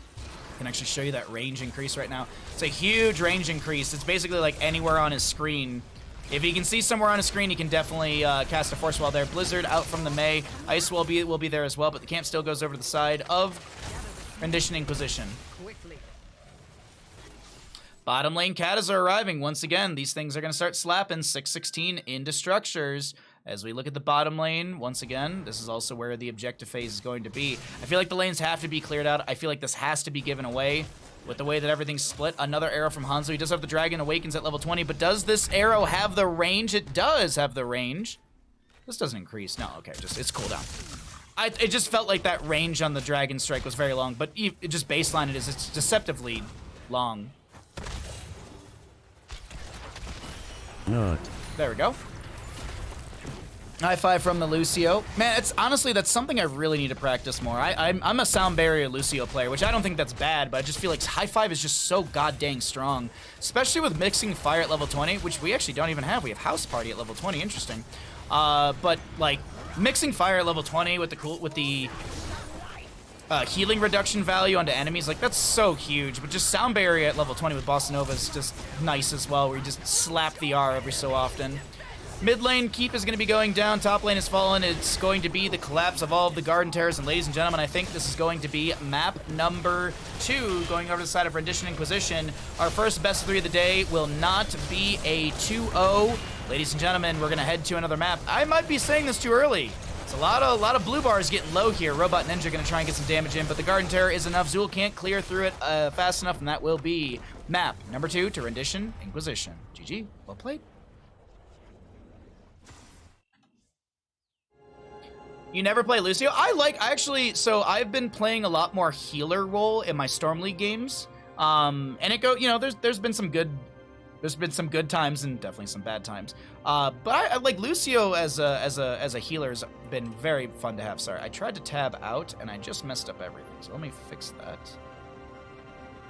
I can actually show you that range increase right now. It's a huge range increase. It's basically like anywhere on his screen. If he can see somewhere on his screen, he can definitely cast a Force Wall there. Blizzard out from the Mei. Ice will be there as well, but the camp still goes over to the side of Rendition Inquisition. Bottom lane Katas are arriving once again. These things are going to start slapping 616 into structures. As we look at the bottom lane, once again, this is also where the objective phase is going to be. I feel like the lanes have to be cleared out. I feel like this has to be given away. With the way that everything's split, another arrow from Hanzo. He does have the Dragon Awakens at level 20, but does this arrow have the range? It does have the range. This doesn't increase. No, okay, it's cooldown. It just felt like that range on the Dragon Strike was very long, but it just baseline it's deceptively long. There we go. High five from the Lucio. Man, honestly, that's something I really need to practice more. I'm a Sound Barrier Lucio player, which I don't think that's bad, but I just feel like high five is just so god-dang strong. Especially with Mixing Fire at level 20, which we actually don't even have. We have House Party at level 20, interesting. But, like, Mixing Fire at level 20 with the healing reduction value onto enemies, like, that's so huge. But just Sound Barrier at level 20 with Bossa Nova is just nice as well, where you just slap the R every so often. Mid lane keep is going to be going down. Top lane has fallen. It's going to be the collapse of all of the Garden Terrors. And ladies and gentlemen, I think this is going to be map number 2, going over to the side of Rendition Inquisition. Our first best of 3 of the day will not be a 2-0. Ladies and gentlemen, we're going to head to another map. I might be saying this too early. It's a lot of blue bars getting low here. Robot Ninja going to try and get some damage in, but the Garden Terror is enough. Zool can't clear through it fast enough, and that will be map number 2 to Rendition Inquisition. GG. Well played. You never play Lucio? So I've been playing a lot more healer role in my Storm League games. And there's been some good times and definitely some bad times. But I like Lucio as a healer has been very fun to have. Sorry, I tried to tab out and I just messed up everything. So let me fix that.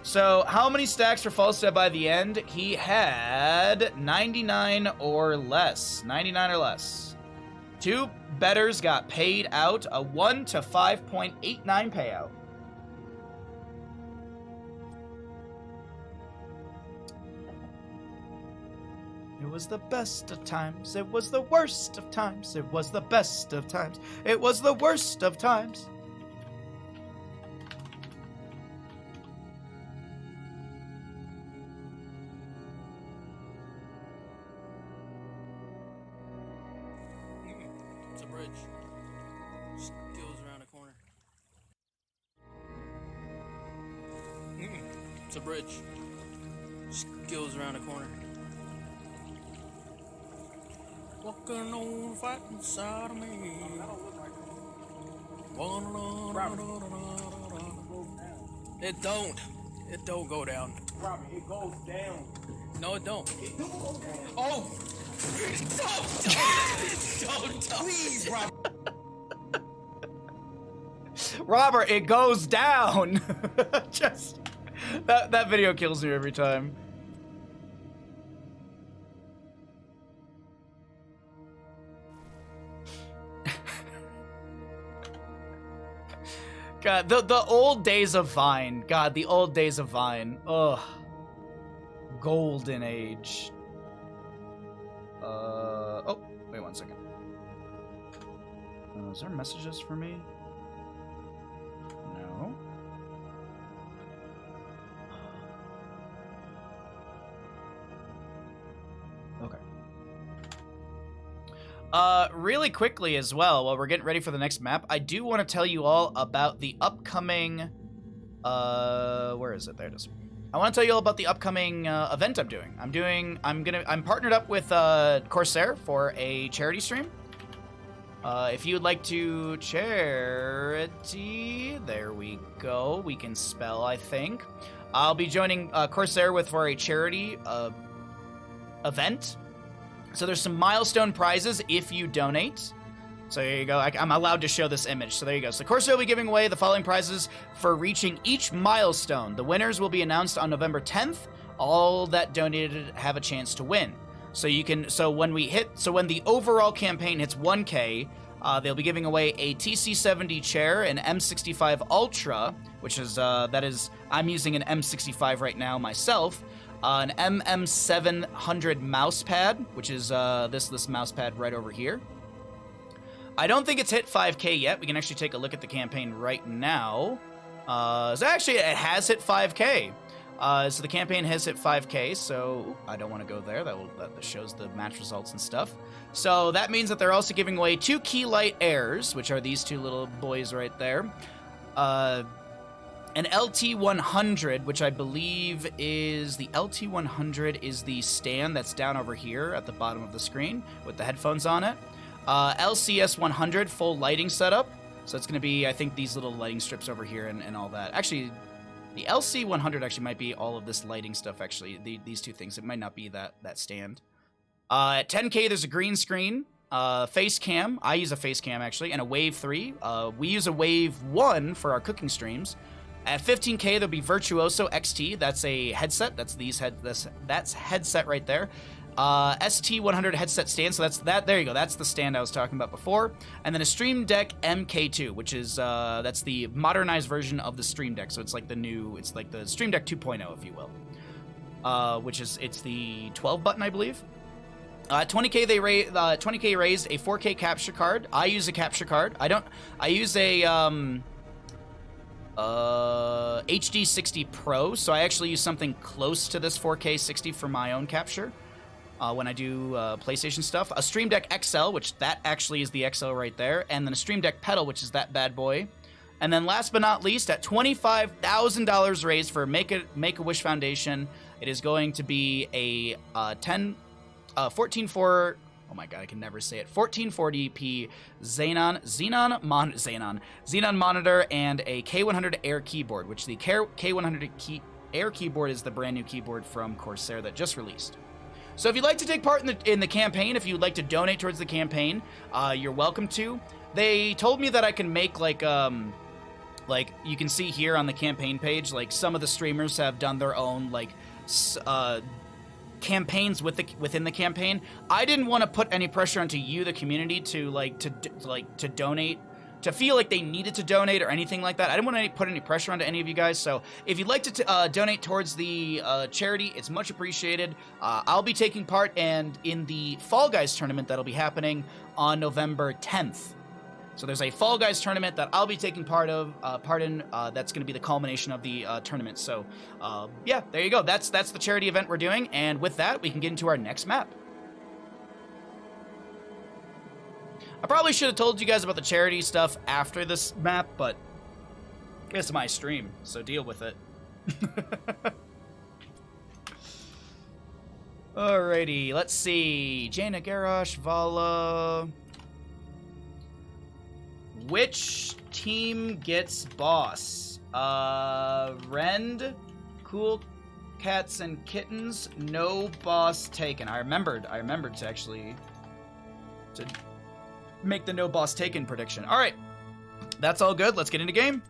So how many stacks for Falstad by the end? He had 99 or less. 99 or less. 2 bettors got paid out, a 1 to 5.89 payout. It was the best of times, it was the worst of times, it was the best of times, it was the worst of times. It's a bridge. Just goes around a corner. It's a bridge. Just goes around a corner. Walking on the fighting side of me. It don't. It don't go down. Robert, it goes down. No, it don't. It don't go down. Oh! Don't. Please, Robert. Robert, it goes down. Just that video kills me every time. God, the old days of Vine. God, the old days of Vine. Ugh. Golden age. Oh, wait 1 second. Is there messages for me? No. Okay. Really quickly as well, while we're getting ready for the next map, I do want to tell you all about the upcoming, where is it? There it is. I want to tell you all about the upcoming event I'm doing. I'm partnered up with Corsair for a charity stream. If you would like to charity, there we go. We can spell, I think. I'll be joining Corsair for a charity event. So there's some milestone prizes if you donate. So there you go. I'm allowed to show this image. So there you go. So Corsair will be giving away the following prizes for reaching each milestone. The winners will be announced on November 10th. All that donated have a chance to win. So you can. So when the overall campaign hits 1K, they'll be giving away a TC70 chair, an M65 Ultra, which is I'm using an M65 right now myself. An MM700 mouse pad, which is this mouse pad right over here. I don't think it's hit 5K yet. We can actually take a look at the campaign right now. So actually, it has hit 5K. So the campaign has hit 5K, so I don't want to go there. That shows the match results and stuff. So that means that they're also giving away 2 Key Light Airs, which are these 2 little boys right there. An LT100, which I believe is the LT100 is the stand that's down over here at the bottom of the screen with the headphones on it. LCS100 full lighting setup. So it's going to be, I think, these little lighting strips over here and all that. Actually, the LC100 actually might be all of this lighting stuff, actually. These 2 things. It might not be that stand. At 10K, there's a green screen. Face cam. I use a face cam, actually. And a Wave 3. We use a Wave 1 for our cooking streams. At 15K, there'll be Virtuoso XT. That's a headset. That's headset right there. ST100 headset stand. So there you go. That's the stand I was talking about before. And then a Stream Deck MK2, which is that's the modernized version of the Stream Deck. So it's like the Stream Deck 2.0, if you will. It's the 12 button, I believe. 20K they raised a 4K capture card. I use a capture card. I use a HD60 Pro, so I actually use something close to this 4K 60 for my own capture when I do PlayStation stuff. A Stream Deck XL, which that actually is the XL right there, and then a Stream Deck Pedal, which is that bad boy. And then last but not least, at $25,000 raised for Make-A-Wish Foundation, it is going to be a 1440. Oh my god, I can never say it. 1440p Xenon monitor and a K100 Air keyboard, which the K100 Air keyboard is the brand new keyboard from Corsair that just released. So if you'd like to take part in the campaign, if you'd like to donate towards the campaign, you're welcome to. They told me that I can make like you can see here on the campaign page, like some of the streamers have done their own campaigns within the campaign. I didn't want to put any pressure onto you, the community, to donate, to feel like they needed to donate or anything like that. I didn't want to put any pressure onto any of you guys. So if you'd like to donate towards the charity, it's much appreciated. I'll be taking part in the Fall Guys tournament that'll be happening on November 10th. So there's a Fall Guys tournament that I'll be taking part in. That's going to be the culmination of the tournament. So, yeah, there you go. That's the charity event we're doing. And with that, we can get into our next map. I probably should have told you guys about the charity stuff after this map, but it's my stream, so deal with it. Alrighty, let's see. Jaina, Garrosh, Vala. Which team gets boss? Rend, Cool Cats and Kittens, no boss taken. I remembered to actually make the no boss taken prediction. All right. That's all good. Let's get into game.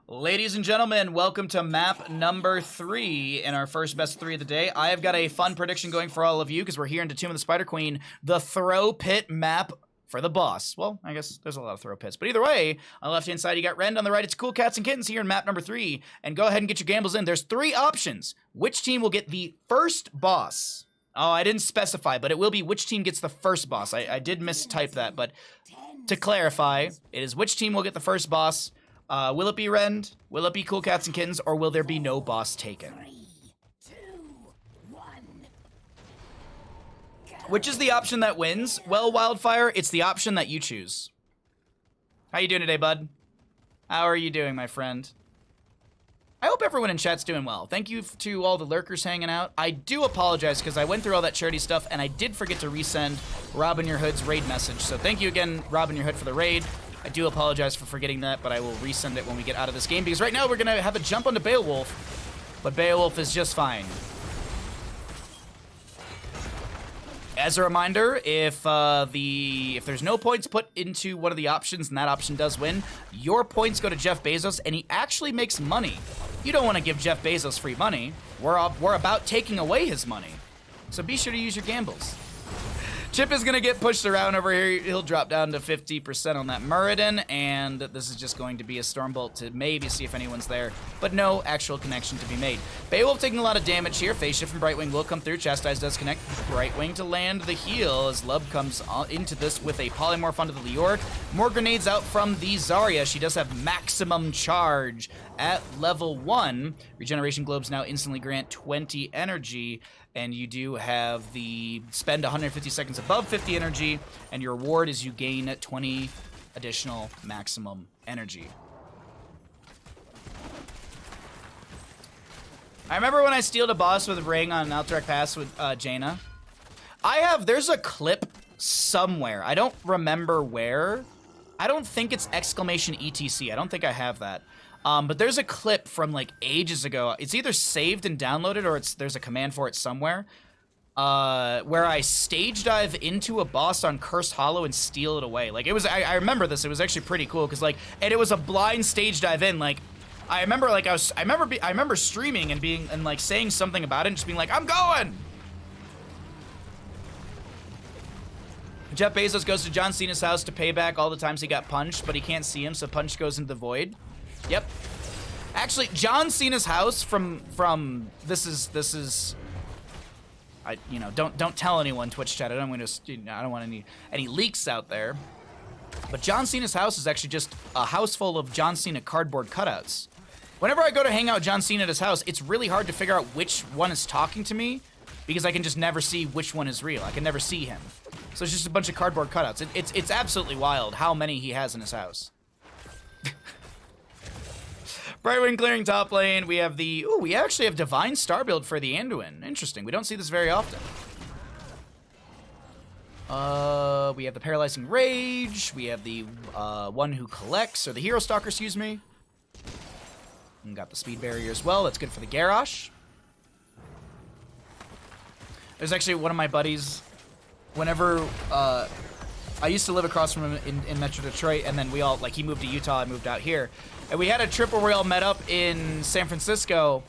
Ladies and gentlemen, welcome to map number 3 in our first best 3 of the day. I have got a fun prediction going for all of you because we're here into Tomb of the Spider Queen, the throw pit map for the boss. Well, I guess there's a lot of throw pits, but either way, on the left-hand side, you got Rend. On the right, it's Cool Cats and Kittens here in map number 3. And go ahead and get your gambles in. There's 3 options. Which team will get the first boss? Oh, I didn't specify, but it will be which team gets the first boss. I did mistype that, but to clarify, it is which team will get the first boss. Will it be Rend? Will it be Cool Cats and Kittens? Or will there be no boss taken? 3, 2, 1. Which is the option that wins? Well, Wildfire, it's the option that you choose. How you doing today, bud? How are you doing, my friend? I hope everyone in chat's doing well. Thank you to all the lurkers hanging out. I do apologize because I went through all that charity stuff and I did forget to resend Robin Your Hood's raid message. So thank you again, Robin Your Hood, for the raid. I do apologize for forgetting that, but I will resend it when we get out of this game because right now we're going to have a jump onto Beowulf, but Beowulf is just fine. As a reminder, if there's no points put into one of the options and that option does win, your points go to Jeff Bezos and he actually makes money. You don't want to give Jeff Bezos free money. We're about taking away his money. So be sure to use your gambles. Chip is going to get pushed around over here. He'll drop down to 50% on that Muradin, and this is just going to be a Stormbolt to maybe see if anyone's there, but no actual connection to be made. Beowulf taking a lot of damage here. Phase Shift from Brightwing will come through. Chastise does connect. Brightwing to land the heal as Lub comes into this with a Polymorph onto the Leoric. More grenades out from the Zarya. She does have maximum charge at level 1. Regeneration Globes now instantly grant 20 energy. And you do have the spend 150 seconds above 50 energy, and your reward is you gain 20 additional maximum energy. I remember when I stealed a boss with a ring on Alterac Pass with Jaina. There's a clip somewhere. I don't remember where. I don't think it's exclamation ETC. I don't think I have that. But there's a clip from like ages ago. It's either saved and downloaded or there's a command for it somewhere. Where I stage dive into a boss on Cursed Hollow and steal it away. Like it was, I remember this. It was actually pretty cool because like, and it was a blind stage dive in. Like, I remember like I remember streaming and like saying something about it and just being like, I'm going. Jeff Bezos goes to John Cena's house to pay back all the times he got punched, but he can't see him, so punch goes into the void. Yep. Actually, John Cena's house from this is don't tell anyone, Twitch chat. I don't want any leaks out there. But John Cena's house is actually just a house full of John Cena cardboard cutouts. Whenever I go to hang out with John Cena at his house, it's really hard to figure out which one is talking to me because I can just never see which one is real. I can never see him. So it's just a bunch of cardboard cutouts. It's absolutely wild how many he has in his house. Brightwing clearing top lane. We have we actually have Divine Star build for the Anduin. Interesting. We don't see this very often. We have the Paralyzing Rage. We have the one who collects, or the Hero Stalker, excuse me. And got the Speed Barrier as well. That's good for the Garrosh. There's actually one of my buddies, whenever, I used to live across from him in Metro Detroit, and then we all, like, he moved to Utah, I moved out here. And we had a trip where we all met up in San Francisco,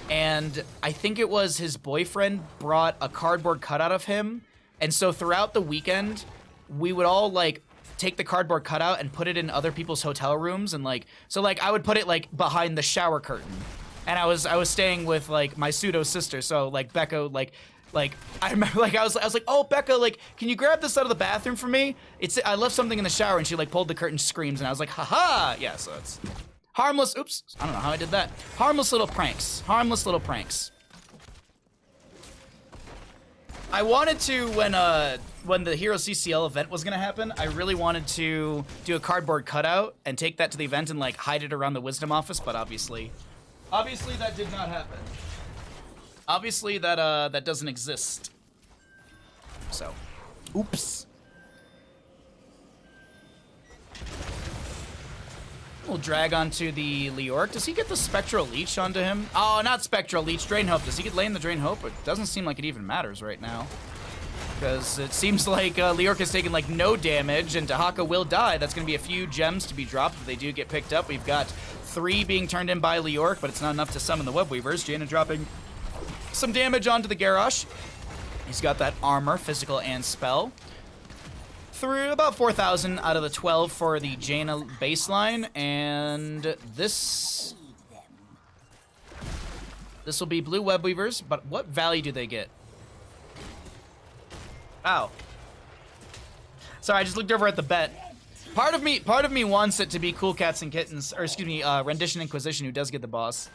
and I think it was his boyfriend brought a cardboard cutout of him. And so throughout the weekend, we would all, like, take the cardboard cutout and put it in other people's hotel rooms, and, like, so, like, I would put it, like, behind the shower curtain. And I was staying with, like, my pseudo sister, so, like, Becca, like, I remember, like, I was like, oh, Becca, like, can you grab this out of the bathroom for me? I left something in the shower, and she, like, pulled the curtain, screams, and I was like, haha! Yeah, so it's harmless. Oops, I don't know how I did that. Harmless little pranks. Harmless little pranks. I wanted to, when the Hero CCL event was gonna happen, I really wanted to do a cardboard cutout and take that to the event and, like, hide it around the Wisdom office, but obviously that did not happen. Obviously, that doesn't exist. So, oops. We'll drag onto the Leoric. Does he get the Spectral Leech onto him? Oh, not Spectral Leech, Drain Hope. Does he get lane the Drain Hope? It doesn't seem like it even matters right now. because it seems like Leorc has taken like no damage, and Dahaka will die. That's going to be a few gems to be dropped, but they do get picked up. We've got 3 being turned in by Leorc, but it's not enough to summon the Web Weavers. Jaina dropping some damage onto the Garrosh. He's got that armor, physical and spell. Through about 4,000 out of the 12 for the Jaina baseline, and this will be blue Web Weavers, but what value do they get? Ow. Sorry, I just looked over at the bet. Part of me wants it to be Cool Cats and Kittens, or excuse me, Rendition Inquisition, who does get the boss.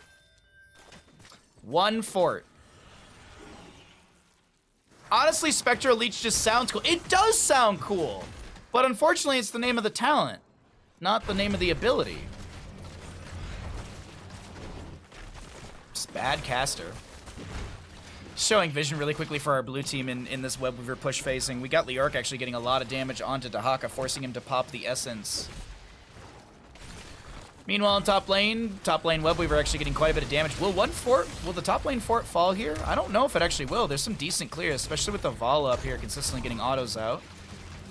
1 fort. Honestly, Spectral Leech just sounds cool. It does sound cool, but unfortunately, it's the name of the talent, not the name of the ability. Just bad caster. Showing vision really quickly for our blue team in this Web Weaver push phasing. We got Leorc actually getting a lot of damage onto Dahaka, forcing him to pop the Essence. Meanwhile, in top lane Web Weaver actually getting quite a bit of damage. Will the top lane fort fall here? I don't know if it actually will. There's some decent clears, especially with the Vala up here consistently getting autos out.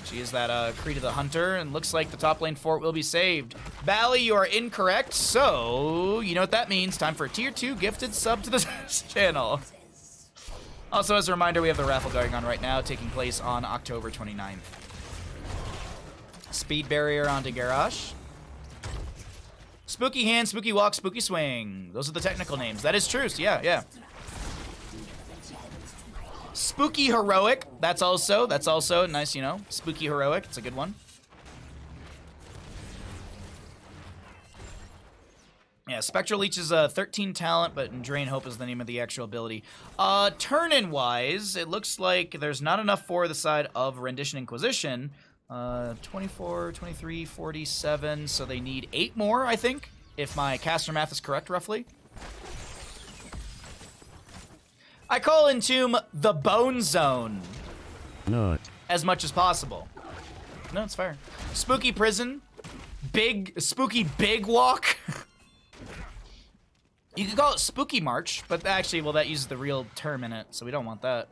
She is that Creed of the Hunter, and looks like the top lane fort will be saved. Bally, you are incorrect, so you know what that means. Time for a tier 2 gifted sub to this channel. Also, as a reminder, we have the raffle going on right now, taking place on October 29th. Speed barrier onto Garrosh. Spooky hand, spooky walk, spooky swing. Those are the technical names. That is true. So yeah. Spooky heroic. That's also nice, you know. Spooky heroic. It's a good one. Yeah, Spectral Leech is a 13 talent, but Drain Hope is the name of the actual ability. Turn-in wise, it looks like there's not enough for the side of Rendition Inquisition. 24, 23, 47, so they need 8 more, I think, if my caster math is correct, roughly. I call Entomb the Bone Zone. No. As much as possible. No, it's fair. Spooky Prison. Spooky Big Walk. You could call it Spooky March, but actually, well, that uses the real term in it, so we don't want that.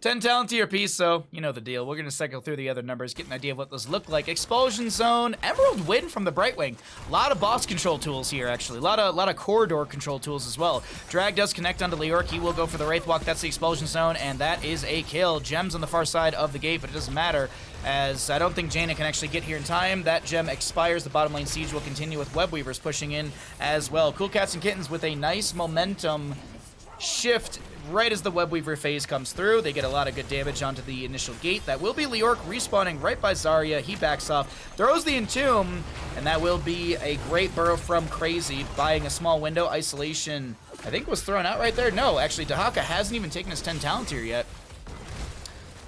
10 talent to your piece, so you know the deal. We're going to cycle through the other numbers, get an idea of what those look like. Expulsion Zone, Emerald Wind from the Brightwing. A lot of boss control tools here, actually. A lot of corridor control tools as well. Drag does connect onto Leorc. He will go for the Wraith Walk. That's the Expulsion Zone, and that is a kill. Gems on the far side of the gate, but it doesn't matter, as I don't think Jaina can actually get here in time. That gem expires. The bottom lane siege will continue with Web Weavers pushing in as well. Cool Cats and Kittens with a nice momentum shift right as the Web Weaver phase comes through. They get a lot of good damage onto the initial gate. That will be Leorc respawning right by Zarya. He backs off, throws the Entomb, and that will be a great burrow from Crazy, buying a small window. Isolation, I think, was thrown out right there. No, actually, Dahaka hasn't even taken his 10 talent here yet.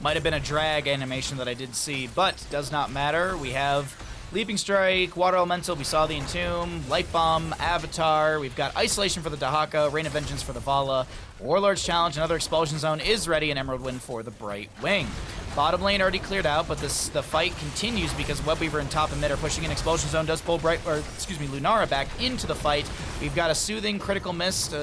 Might have been a drag animation that I did see, but does not matter. We have Leaping Strike, Water Elemental, we saw the Entomb, Light Bomb, Avatar, we've got Isolation for the Dahaka, Rain of Vengeance for the Vala, Warlord's Challenge, another Expulsion Zone is ready, and Emerald Wind for the Bright Wing. Bottom lane already cleared out, but the fight continues because Web Weaver and top and mid are pushing in. Expulsion Zone does pull Lunara back into the fight. We've got a Soothing Critical Mist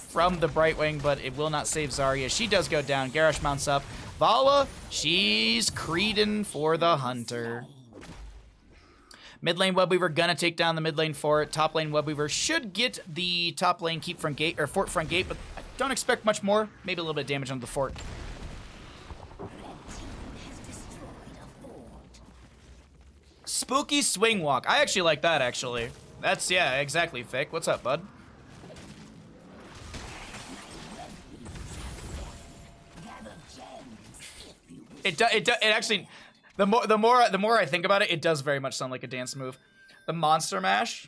from the Bright Wing, but it will not save Zarya. She does go down. Garrosh mounts up. Vala, she's creeding for the Hunter. Mid lane Web Weaver gonna take down the mid lane fort. Top lane Web Weaver should get the top lane keep front gate, or fort front gate, but I don't expect much more. Maybe a little bit of damage on the fort. Spooky Swing Walk. I actually like that, actually. That's, yeah, exactly, Fick. What's up, bud? It actually, the more I think about it, it does very much sound like a dance move. The Monster Mash.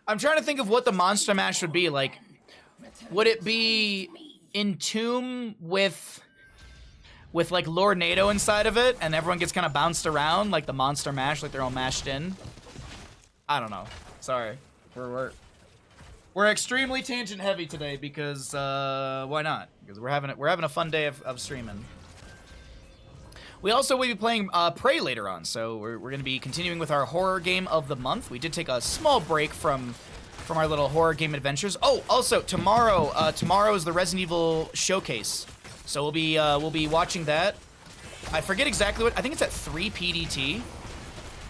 I'm trying to think of what the Monster Mash would be. Like, would it be Entomb with like Lord NATO inside of it, and everyone gets kind of bounced around like the Monster Mash, like they're all mashed in? I don't know. Sorry. We're extremely tangent heavy today because why not? Because we're having a fun day of streaming. We also will be playing Prey later on, so we're going to be continuing with our horror game of the month. We did take a small break from from our little horror game adventures. Oh, also tomorrow is the Resident Evil showcase, so we'll be watching that. I forget exactly what. I think it's at 3 PDT.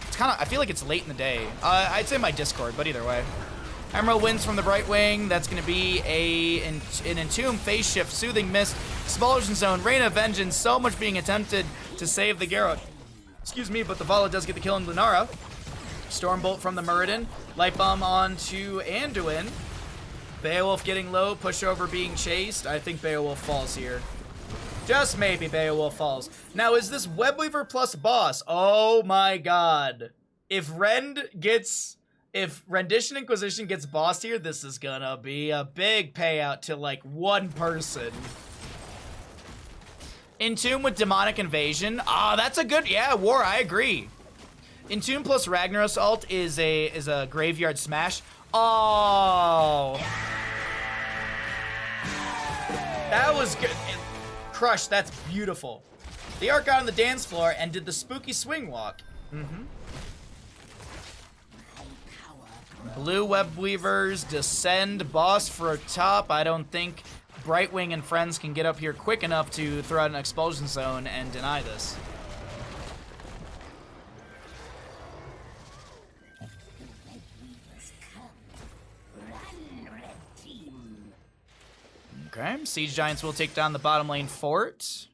It's kind of. I feel like it's late in the day. I'd say my Discord, but either way. Emerald wins from the right wing. That's going to be an Entomb, Phase Shift, Soothing Mist, Expulsion Zone, Rain of Vengeance. So much being attempted to save the Garrot. Excuse me, but the Vala does get the kill on Lunara. Stormbolt from the Muradin. Light Bomb on to Anduin. Beowulf getting low, pushover being chased. I think Beowulf falls here. Just maybe Beowulf falls. Now, is this Webweaver plus boss? Oh my god. If Rendition Inquisition gets bossed here, this is gonna be a big payout to like one person. Entomb with Demonic Invasion. Ah, that's a good, yeah, War, I agree. Entomb plus Ragnaros ult is a graveyard smash. Oh. That was good. Crush, that's beautiful. The Arc got on the dance floor and did the spooky swing walk. Blue Web Weavers descend, boss for a top. I don't think Brightwing and friends can get up here quick enough to throw out an expulsion zone and deny this. Okay, Siege Giants will take down the bottom lane fort.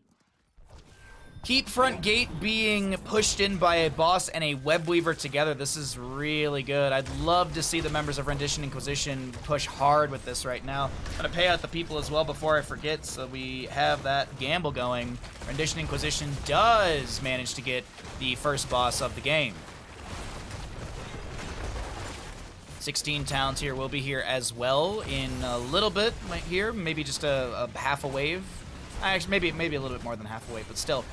Keep front gate being pushed in by a boss and a web weaver together. This is really good. I'd love to see the members of Rendition Inquisition push hard with this right now. I'm gonna pay out the people as well before I forget, so we have that gamble going. Rendition Inquisition does manage to get the first boss of the game. 16 towns here will be here as well in a little bit right here, maybe just a half a wave. Actually, maybe a little bit more than half a wave, but still.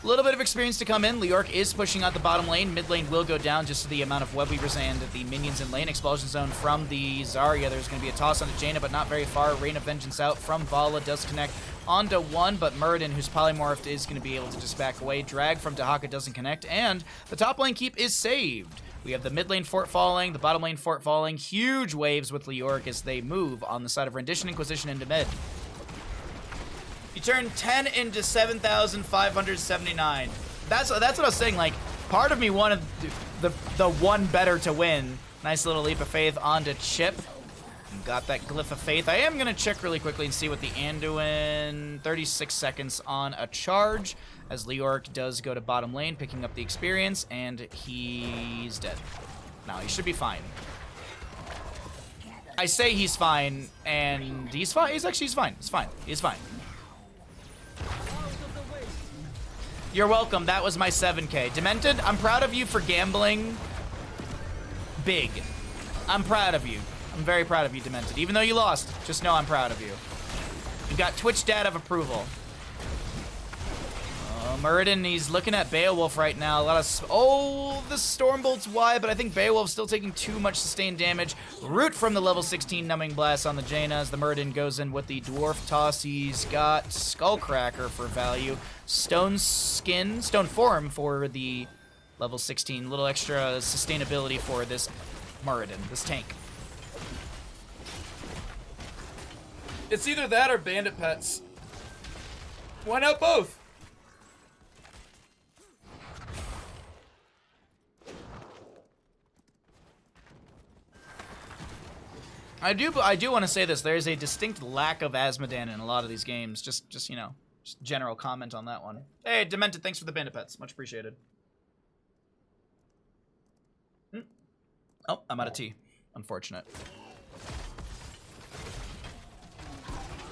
A little bit of experience to come in. Leoric is pushing out the bottom lane. Mid lane will go down just to the amount of web weavers and the minions in lane. Expulsion zone from the Zarya. There's going to be a toss onto Jaina, but not very far. Rain of Vengeance out from Vala does connect onto one, but Muradin, who's polymorphed, is going to be able to just back away. Drag from Dahaka doesn't connect, and the top lane keep is saved. We have the mid lane fort falling, the bottom lane fort falling. Huge waves with Leoric as they move on the side of Rendition Inquisition into mid. You turn 10 into 7,579. That's what I was saying. Like, part of me wanted the one better to win. Nice little leap of faith onto Chip. Got that glyph of faith. I am gonna check really quickly and see what the Anduin. 36 seconds on a charge as Leoric does go to bottom lane, picking up the experience, and he's dead. Now he should be fine. I say he's fine, and he's fine. He's fine. He's fine. He's fine. You're welcome. That was my 7K. Demented, I'm proud of you for gambling big. I'm proud of you. I'm very proud of you, Demented. Even though you lost, just know I'm proud of you. You've got Twitch dad of approval. Muradin, he's looking at Beowulf right now. A lot of... Oh, the Stormbolt's wide, but I think Beowulf's still taking too much sustained damage. Root from the level 16 Numbing Blast on the Jaina as the Muradin goes in with the Dwarf Toss. He's got Skullcracker for value. Stone Form for the level 16. A little extra sustainability for this Muradin, this tank. It's either that or Bandit Pets. Why not both? I do want to say this. There is a distinct lack of Asmodan in a lot of these games. Just you know, just general comment on that one. Hey, Demented, thanks for the Bandit Pets. Much appreciated. Oh, I'm out of tea. Unfortunate.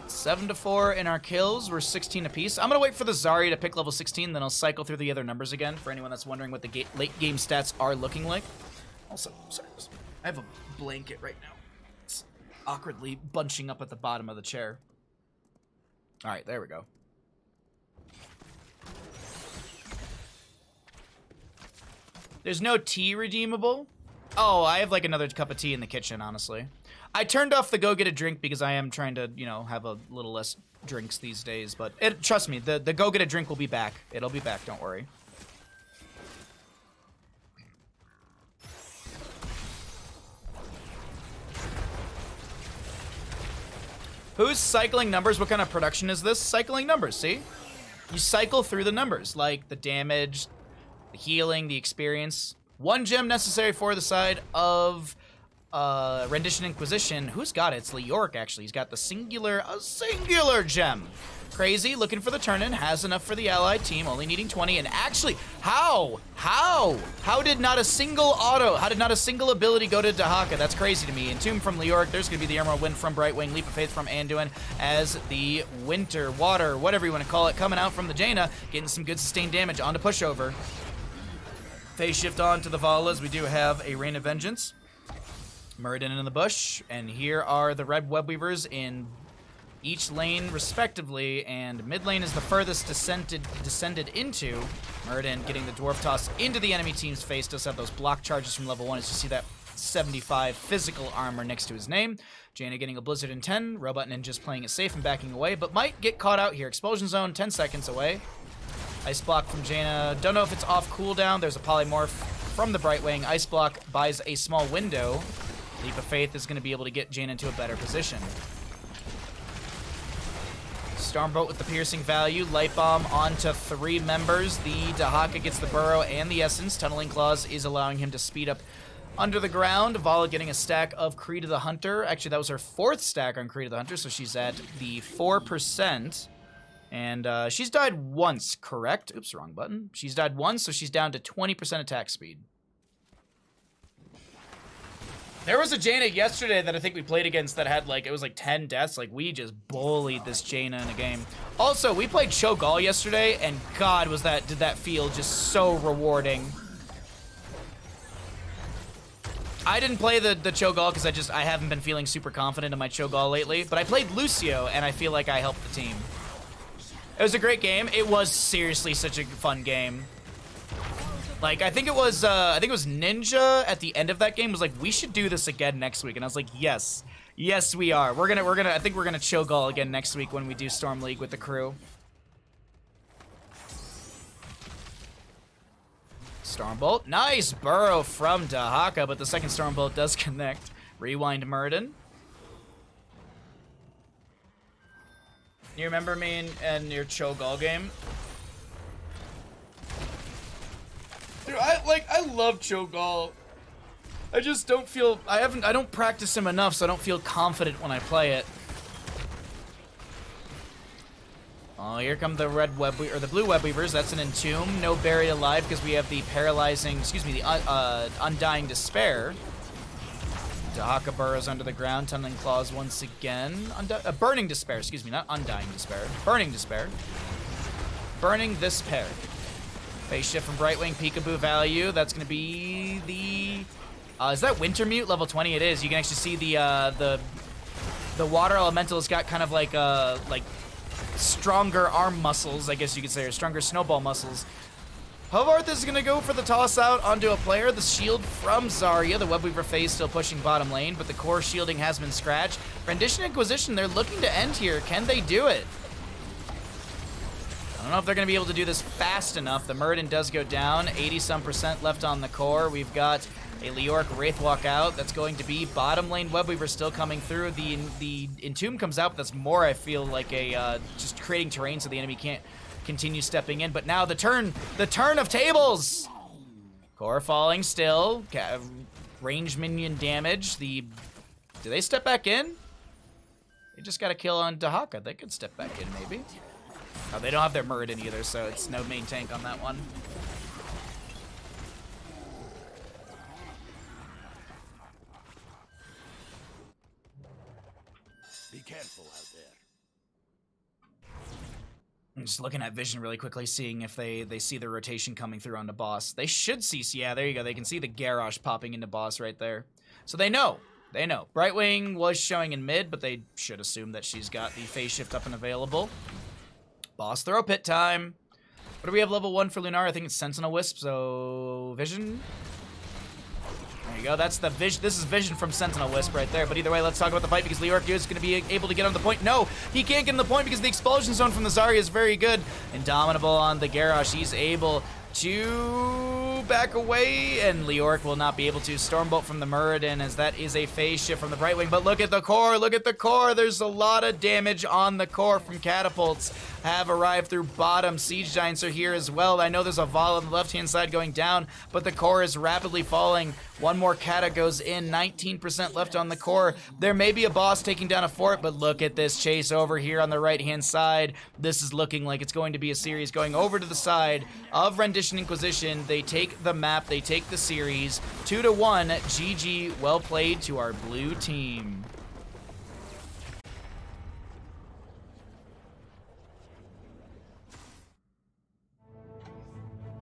7-4 in our kills. We're 16 apiece. I'm gonna wait for the Zarya to pick level 16, then I'll cycle through the other numbers again for anyone that's wondering what the late game stats are looking like. Also, sorry, I have a blanket right now. It's awkwardly bunching up at the bottom of the chair. All right, there we go. There's no tea redeemable. Oh, I have like another cup of tea in the kitchen, honestly. I turned off the go get a drink because I am trying to, you know, have a little less drinks these days. But trust me, the go get a drink will be back. It'll be back, don't worry. Who's cycling numbers? What kind of production is this? Cycling numbers, see? You cycle through the numbers, like the damage, the healing, the experience. 1 gem necessary for the side of Rendition Inquisition. Who's got it? It's Leoric, actually. He's got a singular gem. Crazy, looking for the turn-in, has enough for the allied team, only needing 20, and actually, how did not a single ability go to Dahaka? That's crazy to me. Entomb from Leoric, there's gonna be the Emerald Wind from Brightwing, Leap of Faith from Anduin, as the Winter, Water, whatever you want to call it, coming out from the Jaina, getting some good sustained damage onto pushover. Phase shift on to the Valas, we do have a Rain of Vengeance. Muradin in the bush, and here are the red web weavers in each lane respectively, and mid lane is the furthest descended into. Muradin getting the dwarf toss into the enemy team's face, does have those block charges from level 1 as you see that 75 physical armor next to his name. Jaina getting a Blizzard in 10, Robot Ninja's playing it safe and backing away, but might get caught out here. Explosion zone 10 seconds away. Ice block from Jaina, don't know if it's off cooldown. There's a polymorph from the Brightwing. Ice block buys a small window. Leap of Faith is going to be able to get Jaina into a better position. Stormbolt with the piercing value. Light Bomb onto 3 members. The Dahaka gets the Burrow and the Essence. Tunneling Claws is allowing him to speed up under the ground. Vala getting a stack of Creed of the Hunter. Actually, that was her 4th stack on Creed of the Hunter, so she's at the 4%. And she's died once, correct? Oops, wrong button. She's died once, so she's down to 20% attack speed. There was a Jaina yesterday that I think we played against that had like, it was like 10 deaths. Like, we just bullied this Jaina in a game. Also, we played Cho'Gall yesterday, and God, did that feel just so rewarding. I didn't play the Cho'Gall because I haven't been feeling super confident in my Cho'Gall lately, but I played Lucio, and I feel like I helped the team. It was a great game. It was seriously such a fun game. Like, I think it was Ninja at the end of that game was like, we should do this again next week. And I was like, yes, we are. I think we're gonna Cho'Gall again next week when we do Storm League with the crew. Stormbolt, nice burrow from Dahaka, but the second Stormbolt does connect. Rewind Muradin. You remember me in your Cho'Gall game? Dude, I love Cho'Gall. I just don't feel, I don't practice him enough, so I don't feel confident when I play it. Oh, here come the the blue web weavers. That's an Entomb. No Buried Alive because we have the the Undying Despair. Dahaka burrows under the ground, Tunneling Claws once again. Burning Despair, excuse me, not Undying Despair. Burning Despair. Burning Despair. Phase shift from Brightwing, Peekaboo value. That's going to be the... is that Wintermute? Level 20 it is. You can actually see the Water Elemental has got kind of like stronger arm muscles, I guess you could say, or stronger snowball muscles. Hovarth is going to go for the toss out onto a player. The shield from Zarya. The Webweaver phase still pushing bottom lane, but the core shielding has been scratched. Rendition Inquisition, they're looking to end here. Can they do it? I don't know if they're going to be able to do this fast enough. The Muradin does go down. 80-some% left on the core. We've got a Leoric Wraithwalk out. That's going to be bottom lane. Webweaver still coming through. The Entomb comes out, but that's more, I feel, like a just creating terrain so the enemy can't continue stepping in. But now the turn of tables! Core falling still. Range minion damage. Do they step back in? They just got a kill on Dahaka. They could step back in, maybe. Oh, they don't have their Muradin either, so it's no main tank on that one. Be careful out there. I'm just looking at Vision really quickly, seeing if they see the rotation coming through onto boss. They should see, yeah, there you go. They can see the Garrosh popping into boss right there. So they know. They know. Brightwing was showing in mid, but they should assume that she's got the phase shift up and available. Boss throw pit time. What do we have level 1 for Lunar? I think it's Sentinel Wisp, so Vision. There you go, that's the Vision. This is Vision from Sentinel Wisp right there. But either way, let's talk about the fight because Leoric is going to be able to get on the point. No, he can't get on the point because the explosion zone from the Zarya is very good. Indomitable on the Garrosh. He's able to back away, and Leoric will not be able to Stormbolt from the Muradin, as that is a phase shift from the Brightwing. But look at the core, look at the core. There's a lot of damage on the core from catapults. Have arrived through bottom. Siege Giants are here as well. I know there's a Vol on the left-hand side going down, but the core is rapidly falling. One more Kata goes in, 19% left on the core. There may be a boss taking down a fort, but look at this chase over here on the right-hand side. This is looking like it's going to be a series going over to the side of Rendition Inquisition. They take the map, they take the series. 2-1, GG, well played to our blue team.